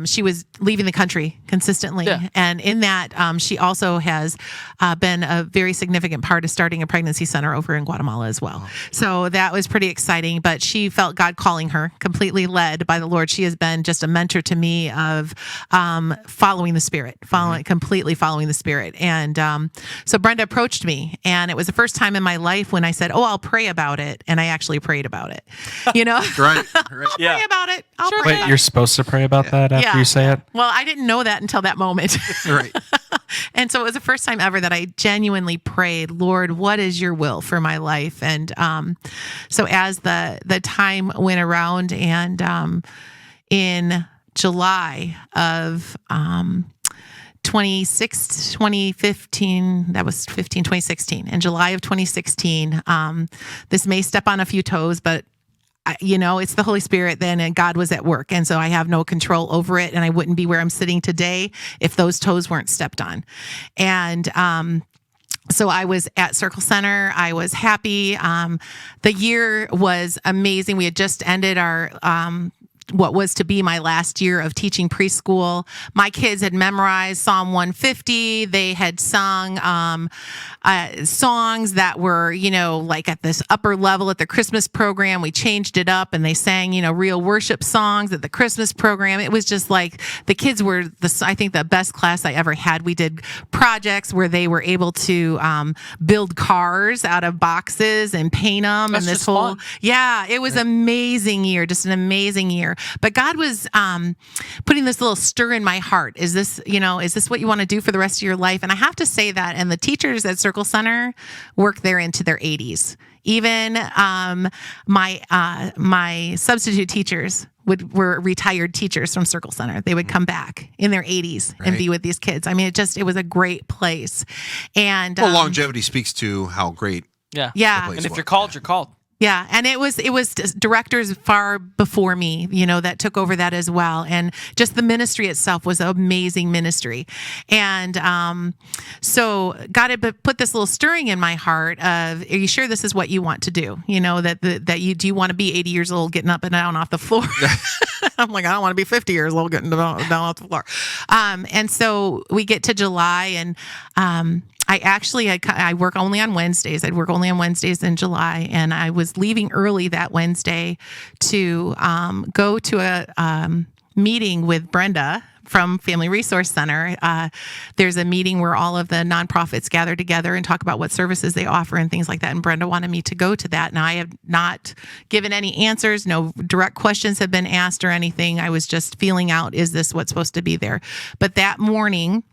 S4: She was leaving the country consistently, and in that, she also has been a very significant part of starting a pregnancy center over in Guatemala as well. So that was pretty exciting, but she felt God calling her, completely led by the Lord. She has been just a mentor to me of following the Spirit, completely following the Spirit. And so Brenda approached me, and it was the first time in my life when I said, I'll pray about it. And I actually prayed about it,
S3: Right.
S4: Pray about it. I'll pray
S1: Wait,
S4: about
S1: you're
S4: it.
S1: supposed to pray about that after you say it?
S4: Well, I didn't know that until that moment.
S3: Right.
S4: And so it was the first time ever that I genuinely prayed, Lord, what is your will for my life? And so as the time went around, and in July of 2015, that was 2016. In July of 2016, this may step on a few toes, but it's the Holy Spirit then, and God was at work. And so I have no control over it. And I wouldn't be where I'm sitting today if those toes weren't stepped on. And, so I was at Circle Center. I was happy. The year was amazing. We had just ended our, what was to be my last year of teaching preschool. My kids had memorized Psalm 150. They had sung songs that were, like at this upper level at the Christmas program. We changed it up, and they sang, real worship songs at the Christmas program. It was just like the kids were, I think, the best class I ever had. We did projects where they were able to build cars out of boxes and paint them.
S2: That's
S4: and this
S2: just
S4: whole,
S2: fun.
S4: it was amazing year, just an amazing year. But God was putting this little stir in my heart. Is this what you want to do for the rest of your life? And I have to say that, and the teachers at Circle Center work there into their 80s. Even my substitute teachers were retired teachers from Circle Center. They would come back in their 80s and be with these kids. I mean, it was a great place. And
S3: longevity speaks to how great.
S2: Yeah.
S4: Yeah.
S2: And if you're called, you're called.
S4: Yeah, and it was directors far before me, that took over that as well, and just the ministry itself was an amazing ministry, and so God had put this little stirring in my heart of, are you sure this is what you want to do? That you want to be 80 years old getting up and down off the floor? I'm like, I don't want to be 50 years old getting down off the floor, and so we get to July, and I work only on Wednesdays. I'd work only on Wednesdays in July, and I was leaving early that Wednesday to go to a meeting with Brenda from Family Resource Center. There's a meeting where all of the nonprofits gather together and talk about what services they offer and things like that. And Brenda wanted me to go to that. Now, I have not given any answers. No direct questions have been asked or anything. I was just feeling out, is this what's supposed to be there? But that morning,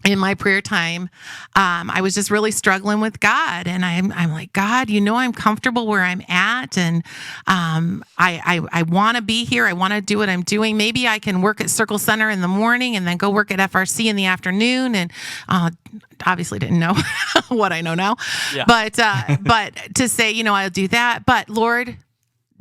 S4: in my prayer time, I was just really struggling with God, and I'm like, God, I'm comfortable where I'm at, and I want to be here. I want to do what I'm doing. Maybe I can work at Circle Center in the morning and then go work at FRC in the afternoon. And obviously didn't know what I know now, but to say, I'll do that. But Lord,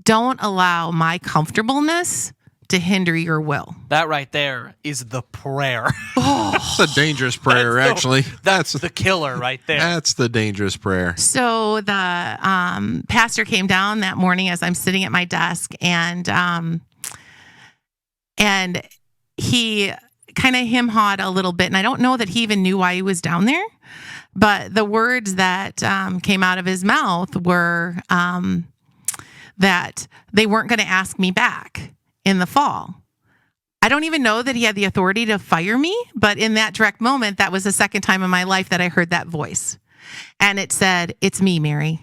S4: don't allow my comfortableness to hinder your will.
S2: That right there is the prayer.
S3: That's a dangerous prayer, actually.
S2: That's the killer right there.
S3: That's the dangerous prayer.
S4: So the pastor came down that morning as I'm sitting at my desk, and he kind of him-hawed a little bit. And I don't know that he even knew why he was down there. But the words that came out of his mouth were that they weren't going to ask me back in the fall. I don't even know that he had the authority to fire me, but in that direct moment, that was the second time in my life that I heard that voice. And it said, "It's me, Mary."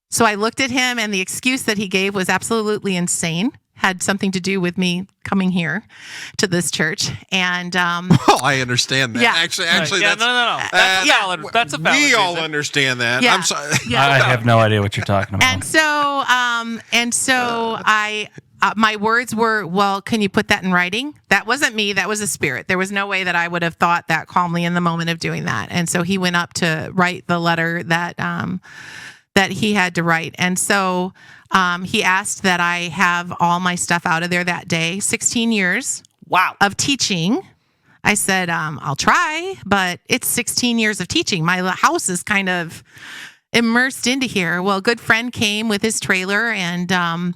S4: So I looked at him, and the excuse that he gave was absolutely insane. Had something to do with me coming here to this church. And
S3: well, I understand that.
S4: Yeah.
S3: Actually,
S2: Right. Yeah,
S3: that's
S2: no. That's valid. That's a valid
S3: we all
S2: reason.
S3: understand that.
S4: Yeah.
S3: I'm sorry.
S4: Yeah.
S1: I have no idea what you're talking about.
S4: And so I, my words were, "Well, can you put that in writing?" That wasn't me. That was a spirit. There was no way that I would have thought that calmly in the moment of doing that. And so he went up to write the letter that he had to write. And so he asked that I have all my stuff out of there that day. 16 years
S2: Wow.
S4: of teaching. I said, I'll try, but it's 16 years of teaching. My house is kind of immersed into here. Well, a good friend came with his trailer and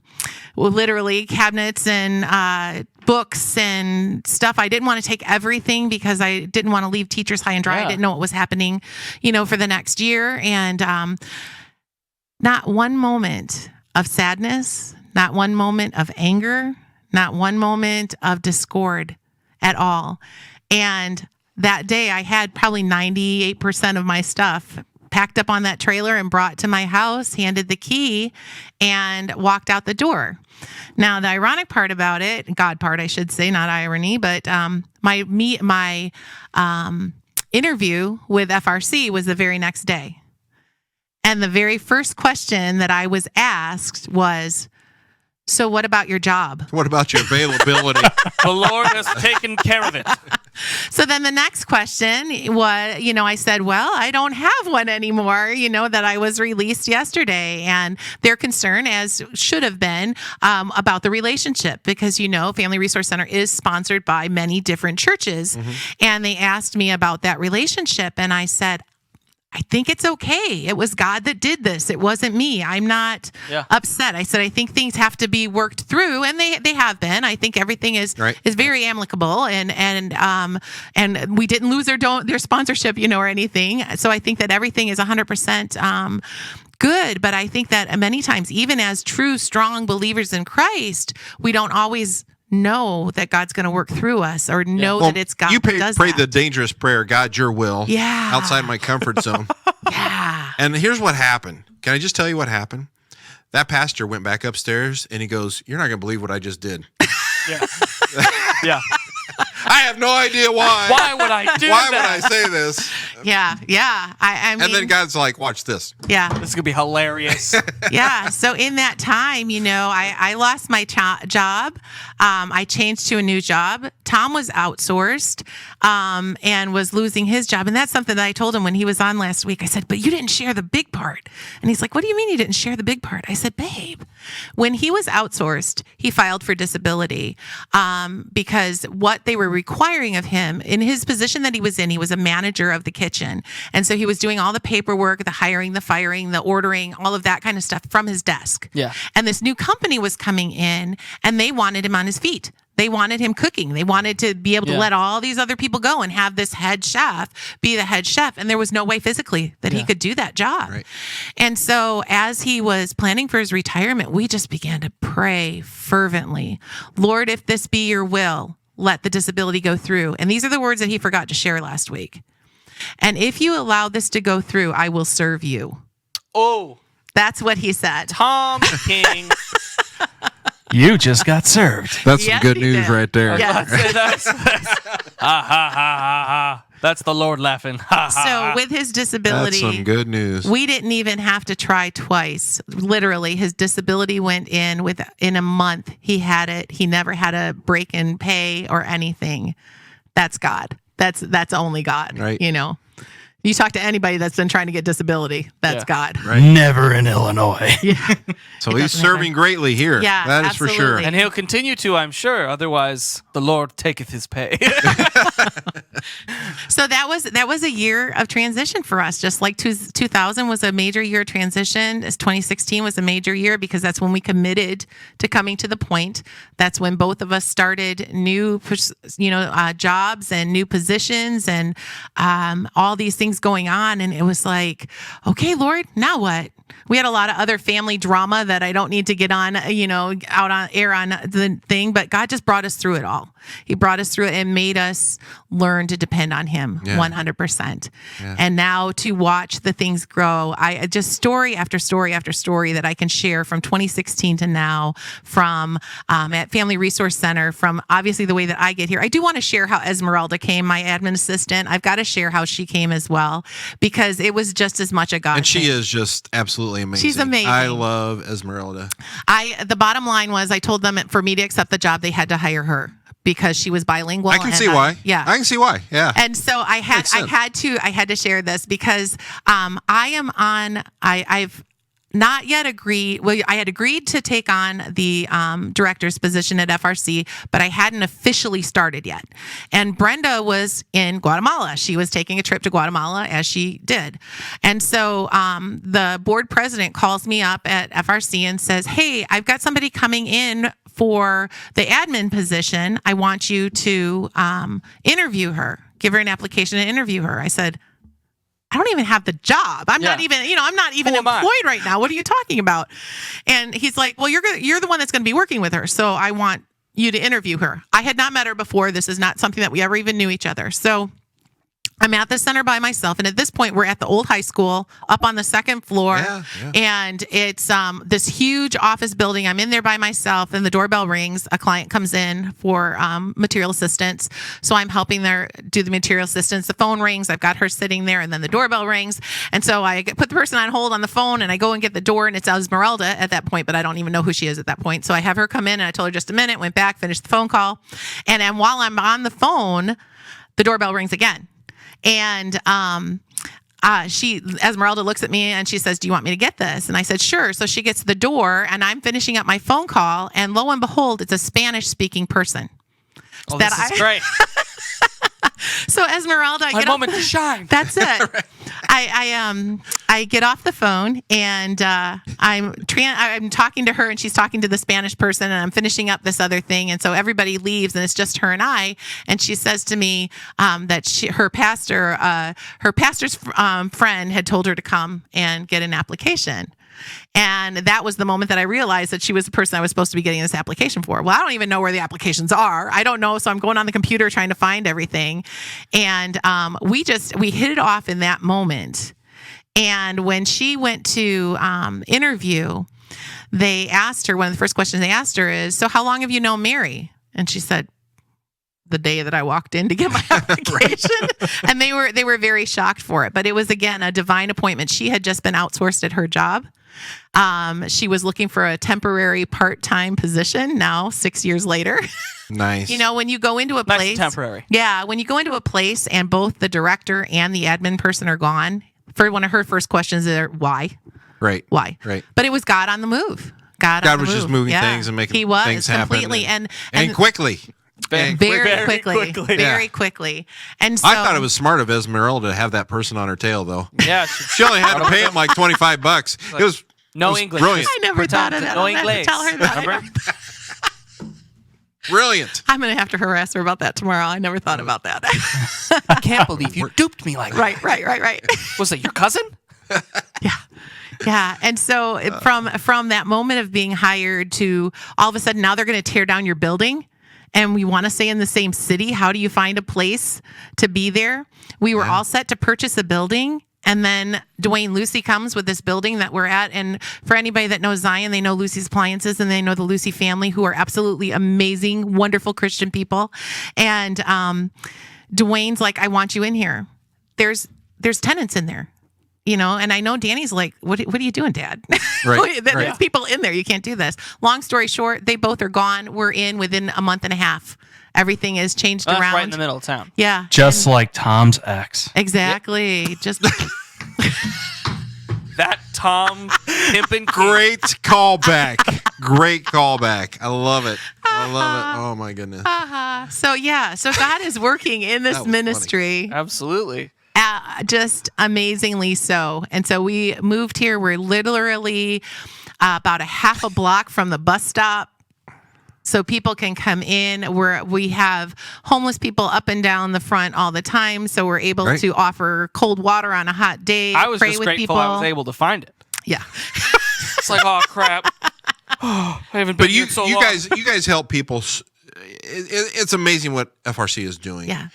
S4: literally cabinets and books and stuff. I didn't want to take everything because I didn't want to leave teachers high and dry.
S2: Yeah.
S4: I didn't know what was happening, for the next year. And not one moment of sadness, not one moment of anger, not one moment of discord at all. And that day I had probably 98% of my stuff packed up on that trailer and brought to my house, handed the key, and walked out the door. Now, the ironic part about it, God part, I should say, not irony, but my interview with FRC was the very next day. And the very first question that I was asked was, "So what about your job?"
S3: What about your availability?
S2: The Lord has taken care of it.
S4: So then the next question was, I said, "Well, I don't have one anymore, that I was released yesterday." And their concern, as should have been, about the relationship, because, Family Resource Center is sponsored by many different churches. Mm-hmm. And they asked me about that relationship. And I said, "I think it's okay. It was God that did this. It wasn't me. I'm not upset." I said, "I think things have to be worked through," and they have been. I think everything is very amicable, and we didn't lose their sponsorship, or anything. So I think that everything is 100% good. But I think that many times, even as true, strong believers in Christ, we don't always know that God's going to work through us, or know that it's God
S3: you
S4: who does
S3: pray
S4: that.
S3: the dangerous prayer, "God, your will."
S4: Yeah.
S3: Outside my comfort zone.
S4: Yeah.
S3: And here's what happened. Can I just tell you what happened? That pastor went back upstairs and he goes, "You're not going to believe what I just did."
S2: Yeah. Yeah.
S3: I have no idea why.
S2: Why would I do
S3: Why
S2: that?
S3: would I say this?
S4: Yeah. I mean,
S3: And then God's like, "Watch this."
S4: yeah.
S2: This is going to be hilarious.
S4: Yeah. So in that time, I lost my job. I changed to a new job. Tom was outsourced and was losing his job. And that's something that I told him when he was on last week. I said, "But you didn't share the big part." And he's like, "What do you mean you didn't share the big part?" I said, "Babe, when he was outsourced, he filed for disability because what they were requiring of him in his position that he was a manager of the kitchen. And so he was doing all the paperwork, the hiring, the firing, the ordering, all of that kind of stuff from his desk.
S2: Yeah.
S4: And this new company was coming in and they wanted him on his feet. They wanted him cooking. They wanted to be able to let all these other people go and have this head chef be the head chef. And there was no way physically that he could do that job.
S3: Right.
S4: And so as he was planning for his retirement, we just began to pray fervently. "Lord, if this be your will, let the disability go through." And these are the words that he forgot to share last week. "And if you allow this to go through, I will serve you."
S2: Oh,
S4: That's what he said.
S2: Tom King.
S1: You just got served.
S3: That's
S4: Yes,
S3: some good
S4: he
S3: news
S4: did.
S3: right there.
S4: Yeah.
S2: That's That's the Lord laughing.
S4: So with his
S3: That's
S4: disability,
S3: some good news.
S4: we didn't even have to try twice. Literally, his disability went in a month. He had it. He never had a break in pay or anything. That's God. That's only God.
S3: Right.
S4: You talk to anybody that's been trying to get disability. That's
S2: Yeah.
S4: God.
S3: Right.
S1: Never in Illinois.
S4: Yeah.
S3: So
S4: It
S3: he's
S4: doesn't
S3: serving greatly here.
S4: Yeah,
S3: that is for sure.
S4: absolutely.
S2: And he'll continue to, I'm sure. Otherwise, the Lord taketh his pay.
S4: So that was a year of transition for us. Just like 2000 was a major year of transition, as 2016 was a major year because that's when we committed to coming to the point. That's when both of us started new, jobs and new positions and all these things going on. And it was like, okay, Lord, now what? We had a lot of other family drama that I don't need to get on, out on air on the thing, but God just brought us through it all. He brought us through it and made us learn to depend on him 100%. Yeah. And now to watch the things grow, I just story after story after story that I can share from 2016 to now, from at Family Resource Center, from obviously the way that I get here. I do want to share how Esmeralda came, my admin assistant. I've got to share how she came as well, because it was just as much a God
S3: And she
S4: thing.
S3: is just absolutely amazing.
S4: She's amazing.
S3: I love Esmeralda.
S4: The bottom line was I told them for me to accept the job, they had to hire her because she was bilingual.
S3: I can see why.
S4: Yeah.
S3: I can see why. Yeah.
S4: And so I had to share this because I've not yet agreed. Well, I had agreed to take on the director's position at FRC, but I hadn't officially started yet. And Brenda was in Guatemala. She was taking a trip to Guatemala, as she did. And so the board president calls me up at FRC and says, "Hey, I've got somebody coming in for the admin position. I want you to interview her, give her an application and interview her." I said, "I don't even have the job. I'm not even employed right now. What are you talking about?" And he's like, "Well, you're the one that's going to be working with her. So I want you to interview her." I had not met her before. This is not something that we ever even knew each other. So I'm at the center by myself. And at this point, we're at the old high school up on the second floor.
S3: Yeah.
S4: And it's this huge office building. I'm in there by myself and the doorbell rings. A client comes in for material assistance. So I'm helping her do the material assistance. The phone rings. I've got her sitting there and then the doorbell rings. And so I put the person on hold on the phone and I go and get the door and it's Esmeralda at that point, but I don't even know who she is at that point. So I have her come in and I told her just a minute, went back, finished the phone call. And then while I'm on the phone, the doorbell rings again. And Esmeralda looks at me and she says, "Do you want me to get this?" And I said, "Sure." So she gets to the door and I'm finishing up my phone call. And lo and behold, it's a Spanish speaking person.
S2: Oh, this is great.
S4: So Esmeralda,
S2: My moment to shine.
S4: That's it. Right. I get off the phone and I'm talking to her and she's talking to the Spanish person and I'm finishing up this other thing, and so everybody leaves and it's just her and I. And she says to me that her pastor's friend had told her to come and get an application. And that was the moment that I realized that she was the person I was supposed to be getting this application for. Well, I don't even know where the applications are. I don't know. So I'm going on the computer trying to find everything. And we hit it off in that moment. And when she went to interview, they asked her, one of the first questions they asked her is, "So how long have you known Mary?" And she said, "The day that I walked in to get my application." And they were very shocked for it. But it was, again, a divine appointment. She had just been outsourced at her job. She was looking for a temporary part-time position now, 6 years later.
S3: Nice.
S4: When you go into a place.
S2: Nice temporary.
S4: Yeah. When you go into a place and both the director and the admin person are gone, for one of her first questions is, why?
S3: Right.
S4: Why?
S3: Right.
S4: But it was God on the move. God
S3: was just moving things and making things happen.
S4: Completely. And
S3: quickly.
S4: Very quickly. And so
S3: I thought it was smart of Esmeralda to have that person on her tail, though.
S2: Yeah.
S3: She only had to pay him like $25. It was
S2: No
S3: it was
S2: English.
S3: Brilliant.
S4: I never thought of that.
S2: No
S4: I'm gonna have to
S2: English.
S4: tell her that.
S2: Remember?
S3: Brilliant.
S4: I'm going to have to harass her about that tomorrow. I never thought about that.
S2: I can't believe you duped me like that.
S4: Right.
S2: Was it your cousin?
S4: Yeah. And so from that moment of being hired to all of a sudden now they're going to tear down your building and we want to stay in the same city. How do you find a place to be there? We were all set to purchase a building. And then Dwayne Lucy comes with this building that we're at. And for anybody that knows Zion, they know Lucy's Appliances and they know the Lucy family, who are absolutely amazing, wonderful Christian people. And Dwayne's like, "I want you in here. There's tenants in there." And I know Danny's like, what are you doing, Dad?
S3: Right.
S4: There's people in there. You can't do this. Long story short, they both are gone. We're in within a month and a half. Everything is changed
S2: That's
S4: around.
S2: right in the middle of town.
S4: Yeah.
S1: Just like Tom's ex.
S4: Exactly. Just
S2: That Tom pimpin'
S3: Great callback. Great callback. I love it. I love it. Oh my goodness.
S4: So God is working in this
S3: That was
S4: ministry.
S2: Absolutely.
S4: Just amazingly so. And so we moved here. We're literally about a half a block from the bus stop. So people can come in. We have homeless people up and down the front all the time. So we're able
S3: Right.
S4: to offer cold water on a hot day.
S2: I was
S4: pray
S2: just
S4: with
S2: grateful
S4: people.
S2: I was able to find it.
S4: Yeah.
S2: It's like, oh crap. I haven't been
S3: But you
S2: here so long.
S3: guys help people. It's amazing what FRC is doing.
S4: Yeah.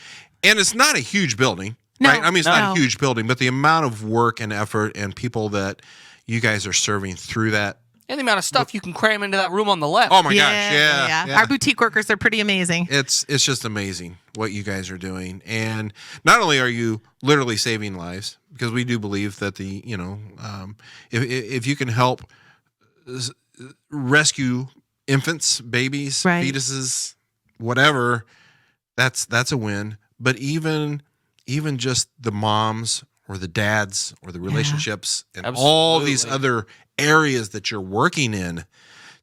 S3: And it's not a huge building,
S4: No,
S3: right? I mean, it's not
S4: no.
S3: a huge building, but the amount of work and effort and people that you guys are serving through that.
S2: And the amount of stuff you can cram into that room on the left.
S3: Oh my gosh, yeah.
S4: Our boutique workers are pretty amazing.
S3: It's just amazing what you guys are doing, and not only are you literally saving lives, because we do believe that if you can help rescue infants, babies,
S4: Right.
S3: fetuses, whatever, that's a win. But even just the moms or the dads or the relationships and all these
S2: Absolutely.
S3: other areas that you're working in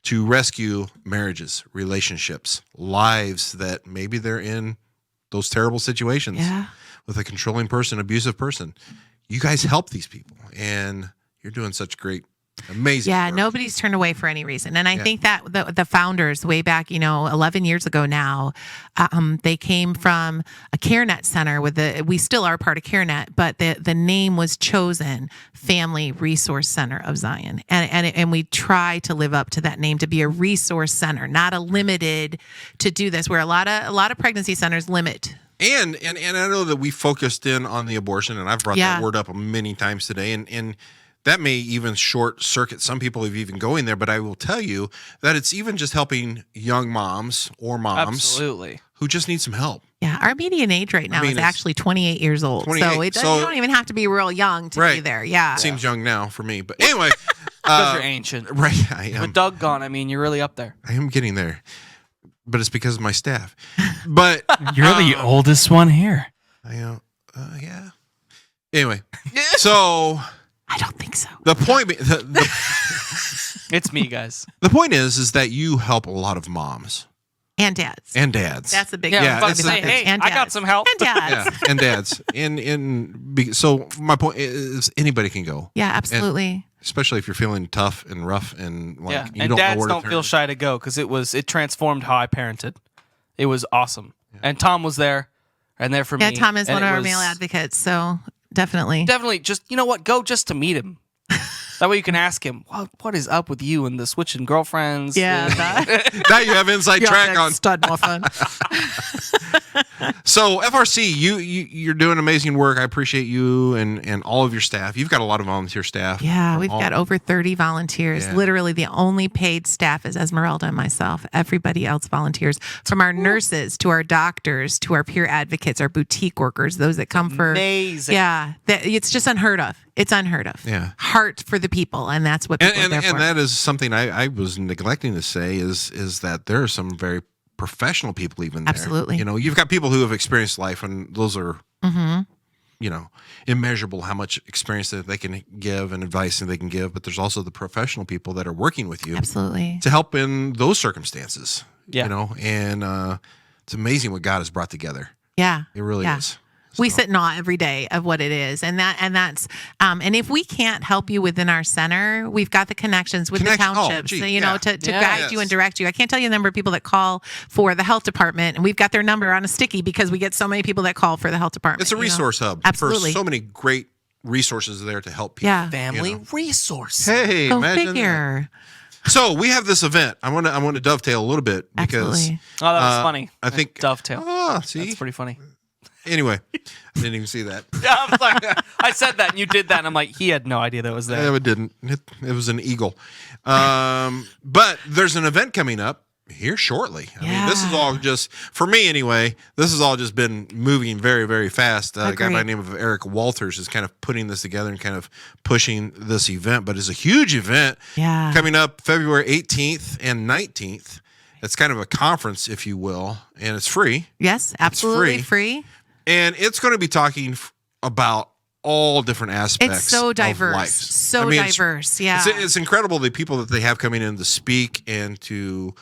S3: to rescue marriages, relationships, lives that maybe they're in those terrible situations
S4: Yeah.
S3: with a controlling person, abusive person. You guys help these people, and you're doing such great, amazing
S4: Yeah,
S3: work.
S4: nobody's turned away for any reason. And I
S3: Yeah.
S4: think that the founders way back, 11 years ago now, they came from a CareNet center we still are part of CareNet, but the name was chosen Family Resource Center of Zion. And we try to live up to that name, to be a resource center, not a limited to do this, where a lot of pregnancy centers limit.
S3: And I know that we focused in on the abortion, and I've brought
S4: Yeah.
S3: that word up many times today, and that may even short circuit some people of even going there. But I will tell you that it's even just helping young moms or moms
S2: Absolutely.
S3: who just need some help.
S4: Yeah, our median age right now
S3: mean,
S4: is
S3: it's
S4: actually 28 years old.
S3: 28.
S4: So
S3: So-
S4: you don't even have to be real young to be
S3: Right.
S4: there. Yeah.
S3: Seems young now for me, but anyway,
S2: Because you're ancient.
S3: right? I am.
S2: With Doug gone, I mean, you're really up there.
S3: I am getting there, but it's because of my staff. But
S1: You're the oldest one here.
S3: I yeah. Anyway, so
S4: I don't think so.
S3: the point
S2: It's me, guys.
S3: the point is that you help a lot of moms
S4: And dads.
S3: and dads.
S4: That's a big
S2: Yeah,
S3: Yeah,
S2: I'm about
S3: it's
S2: to say,
S3: a-
S2: hey,
S4: And
S2: I got
S4: dads.
S2: some help.
S4: And dads.
S3: Yeah, and dads. So my point is, anybody can go,
S4: Yeah, absolutely.
S3: especially if you're feeling tough and rough and like
S2: Yeah,
S3: you
S2: and
S3: don't know
S2: dads
S3: where to
S2: don't
S3: turn.
S2: feel shy to go because it transformed how I parented. It was awesome, and Tom was there, and there for me.
S4: Yeah, Tom is
S2: and
S4: one
S2: it
S4: of our
S2: was
S4: male advocates, so definitely.
S2: Definitely, just you know what, go just to meet him. That way you can ask him, what is up with you and the switching girlfriends?
S4: Yeah,
S3: Now you have inside track on.
S4: stud muffin.
S3: So FRC, you're doing amazing work. I appreciate you and all of your staff. You've got a lot of volunteer staff.
S4: Yeah, we've got over 30 volunteers.
S3: Yeah.
S4: Literally, the only paid staff is Esmeralda and myself. Everybody else volunteers, from our nurses to our doctors to our peer advocates, our boutique workers, those that come for.
S2: Amazing.
S4: Yeah, it's just unheard of. It's unheard of.
S3: Yeah.
S4: Heart for the people, and that's what people are
S3: And
S4: there for.
S3: that is something I was neglecting to say is that there are some very professional people even there.
S4: Absolutely.
S3: You've got people who have experienced life, and those are immeasurable how much experience that they can give and advice that they can give. But there's also the professional people that are working with you
S4: Absolutely.
S3: to help in those circumstances.
S2: Yeah.
S3: And it's amazing what God has brought together.
S4: Yeah.
S3: It really
S4: Yeah.
S3: is.
S4: We
S3: So-
S4: sit in awe every day of what it is, and that's and if we can't help you within our center, we've got the connections with the townships,
S3: gee,
S4: so,
S3: yeah.
S4: to
S2: Yeah.
S4: guide you and direct you. I can't tell you the number of people that call for the health department, and we've got their number on a sticky because we get so many people that call for the health department.
S3: It's a resource hub
S4: Absolutely.
S3: for so many great resources there to help people.
S4: Yeah.
S2: Family resource.
S3: Hey,
S4: Go
S3: imagine that.
S4: figure.
S3: So we have this event. I want to dovetail a little bit because
S4: Absolutely.
S2: Oh, that was funny.
S3: I think
S2: Dovetail.
S3: See,
S2: That's pretty funny.
S3: anyway, I didn't even see that.
S2: Yeah, I was like, I said that and you did that, and I'm like, he had no idea that was there.
S3: No, it didn't. It was an eagle. But there's an event coming up here shortly. I mean, this is all just for me anyway. This has all just been moving very, very fast. A guy by the name of Eric Walters is kind of putting this together and kind of pushing this event. But it's a huge event
S4: Yeah.
S3: coming up February 18th and 19th. It's kind of a conference, if you will, and it's free.
S4: Yes, absolutely free.
S3: And it's going to be talking about all different aspects.
S4: It's so diverse.
S3: Of life.
S4: So diverse. Yeah.
S3: It's incredible the people that they have coming in to speak and to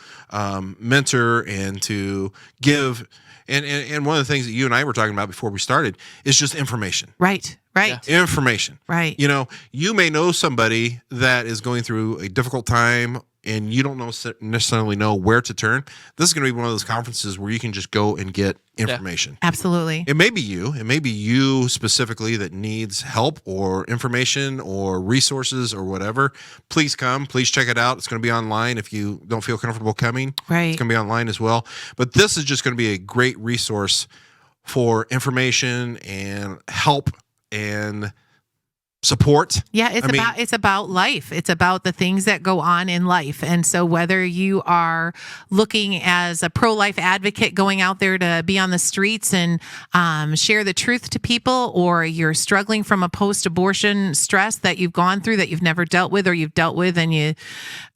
S3: mentor and to give. And one of the things that you and I were talking about before we started is just information.
S4: Right.
S3: Information.
S4: Right.
S3: You may know somebody that is going through a difficult time and you don't necessarily know where to turn. This is going to be one of those conferences where you can just go and get information.
S4: Yeah, absolutely.
S3: It may be you. It may be you specifically that needs help or information or resources or whatever. Please come. Please check it out. It's going to be online if you don't feel comfortable coming.
S4: Right.
S3: It's going to be online as well. But this is just going to be a great resource for information and help and support.
S4: Yeah, it's about life. It's about the things that go on in life. And so whether you are looking as a pro-life advocate going out there to be on the streets and share the truth to people, or you're struggling from a post-abortion stress that you've gone through that you've never dealt with or you've dealt with and you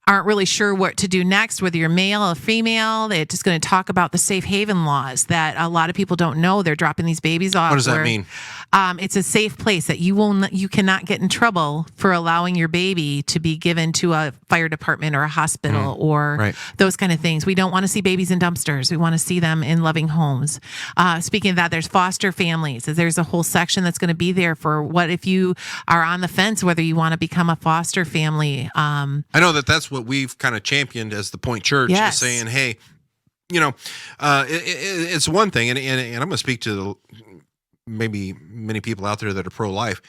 S4: aren't really sure what to do next, whether you're male or female, it's just going to talk about the safe haven laws that a lot of people don't know. They're dropping these babies off.
S3: What does that mean?
S4: It's a safe place that you cannot get in trouble for allowing your baby to be given to a fire department or a hospital or those kind of things. We don't want to see babies in dumpsters. We want to see them in loving homes. Speaking of that, there's foster families. There's a whole section that's going to be there for what if you are on the fence, whether you want to become a foster family.
S3: I know that's what we've kind of championed as the Point Church, is saying, hey, it's one thing, and I'm going to speak to maybe many people out there that are pro-life.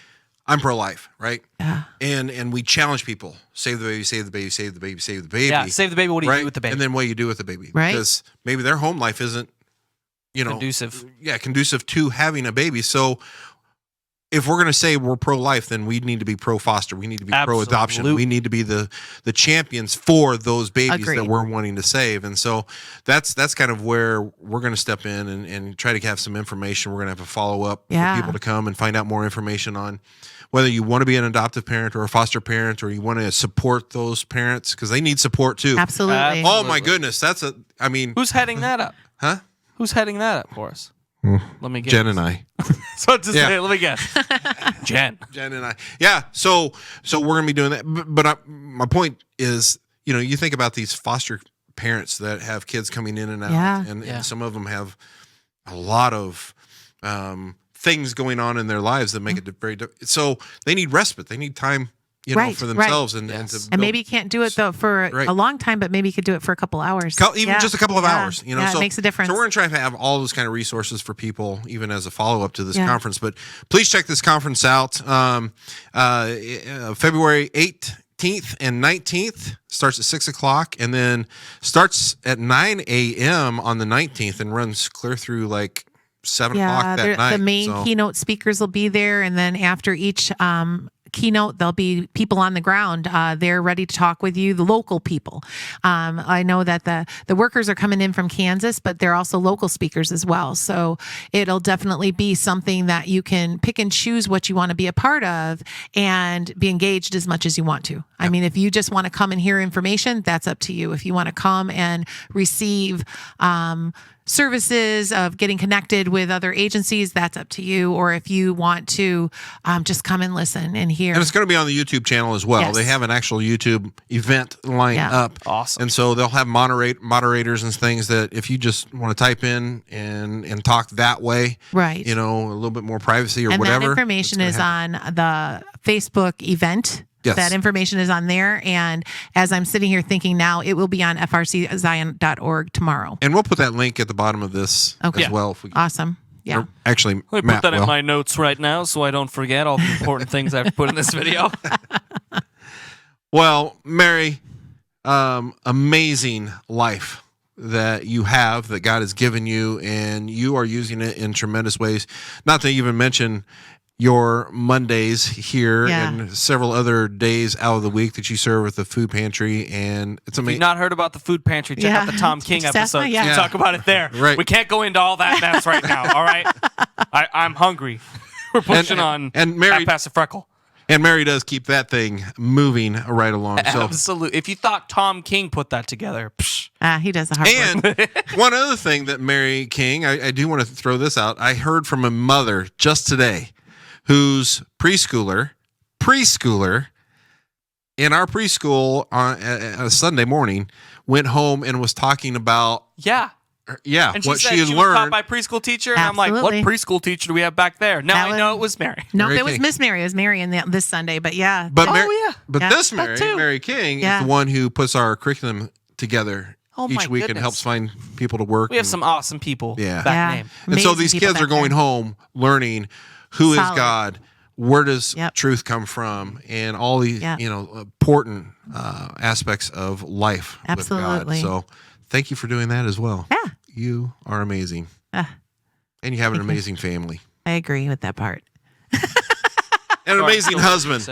S3: I'm pro-life, right?
S2: Yeah.
S3: And we challenge people: save the baby, save the baby, save the baby, save the baby.
S2: Yeah, save the baby. What do you do with the baby?
S3: And then what do you do with the baby?
S4: Right.
S3: Because maybe their home life isn't,
S2: conducive.
S3: Yeah, conducive to having a baby. So if we're going to say we're pro-life, then we need to be pro-foster. We need to be pro-adoption. We need to be the champions for those babies that we're wanting to save. And so that's kind of where we're going to step in and try to have some information. We're going to have a follow-up for people to come and find out more information on whether you want to be an adoptive parent or a foster parent, or you want to support those parents because they need support too.
S4: Absolutely.
S3: Oh my goodness.
S2: Who's heading that up?
S3: Huh?
S2: Who's heading that up for us? Let me guess.
S3: Jen and I.
S2: So to say, let me guess. Jen
S3: and I. Yeah. So we're gonna be doing that. But my point is, you think about these foster parents that have kids coming in and out, and some of them have a lot of things going on in their lives that make it very. So they need respite. They need time. For themselves and
S4: maybe you can't do it though for a long time, but maybe you could do it for a couple hours,
S3: even just a couple of hours.
S4: So it makes a difference.
S3: So we're gonna try to have all those kind of resources for people, even as a follow up to this conference. But please check this conference out. February 18th and 19th starts at 6:00, and then starts at 9 a.m. on the 19th and runs clear through like 7 o'clock that night.
S4: The main keynote speakers will be there, and then after each keynote, there'll be people on the ground. They're ready to talk with you, the local people. I know that the workers are coming in from Kansas, but they're also local speakers as well. So it'll definitely be something that you can pick and choose what you want to be a part of and be engaged as much as you want to. I mean, if you just want to come and hear information, that's up to you. If you want to come and receive services of getting connected with other agencies, that's up to you. Or if you want to just come and listen and hear.
S3: And it's going to be on the YouTube channel as well.
S4: Yes.
S3: They have an actual YouTube event lined up.
S2: Awesome.
S3: And so they'll have moderators and things that if you just want to type in and talk that way,
S4: right?
S3: A little bit more privacy or
S4: and
S3: whatever.
S4: That information is on the Facebook event.
S3: Yes.
S4: That information is on there. And as I'm sitting here thinking now, it will be on frczion.org tomorrow.
S3: And we'll put that link at the bottom of this as well. If we
S4: Awesome. Yeah.
S3: Or actually,
S2: let me put that in my notes right now so I don't forget all the important things I have to put in this video.
S3: Well, Mary, amazing life that you have, that God has given you, and you are using it in tremendous ways. Not to even mention your Mondays here and several other days out of the week that you serve at the food pantry, and it's amazing.
S2: If you've not heard about the food pantry, check out the Tom King episode. We talk about it there.
S3: Right.
S2: We can't go into all that mess right now. All right, I'm hungry. We're pushing on
S3: and Mary,
S2: past the freckle.
S3: And Mary does keep that thing moving right along. So,
S2: Absolutely. If you thought Tom King put that together, psh.
S4: He does the hard work.
S3: and one other thing that Mary King, I do want to throw this out. I heard from a mother just today whose preschooler in our preschool on a Sunday morning went home and was talking about
S2: And
S3: what
S2: said
S3: she has
S2: was
S3: learned.
S2: taught by preschool teacher, and I'm like,
S4: Absolutely.
S2: what preschool teacher do we have back there? Now I know it was Mary.
S4: No,
S3: Mary
S4: it was
S3: King.
S4: Miss Mary. It was Mary in this Sunday, but yeah.
S3: But
S2: yeah.
S3: But
S4: Yeah.
S3: this
S2: That
S3: Mary,
S2: too.
S3: Mary King,
S4: Yeah.
S3: is the one who puts our curriculum together
S2: Oh,
S3: each
S2: my
S3: week and
S2: goodness.
S3: helps find people to work.
S2: We have
S3: and-
S2: some awesome people
S3: Yeah.
S2: back name.
S3: And so
S4: Amazing
S3: these
S4: people
S3: kids are
S4: back
S3: going
S4: there.
S3: home learning who is
S4: Solid.
S3: God, where does
S4: Yep.
S3: truth come from, and all these
S4: Yep.
S3: important aspects of life
S4: Absolutely.
S3: with God. So thank you for doing that as well.
S4: Yeah.
S3: You are amazing.
S4: Ah.
S3: And you have an
S4: Thank you.
S3: amazing family.
S4: I agree with that part.
S3: And an amazing husband.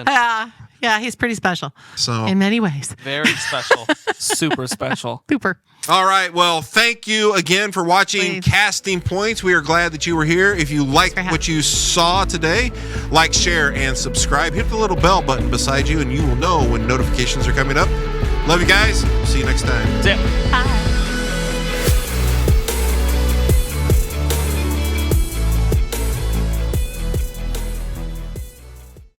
S4: Yeah, he's pretty special
S3: So
S4: in many ways.
S2: Very special. Super special.
S4: Super.
S3: all right. Well, thank you again for watching
S4: Please.
S3: Casting Points. We are glad that you were here. If you liked
S4: for having
S3: what you saw today, like, share, and subscribe. Hit the little bell button beside you, and you will know when notifications are coming up. Love you guys. See you next time.
S2: Zip.
S4: Bye.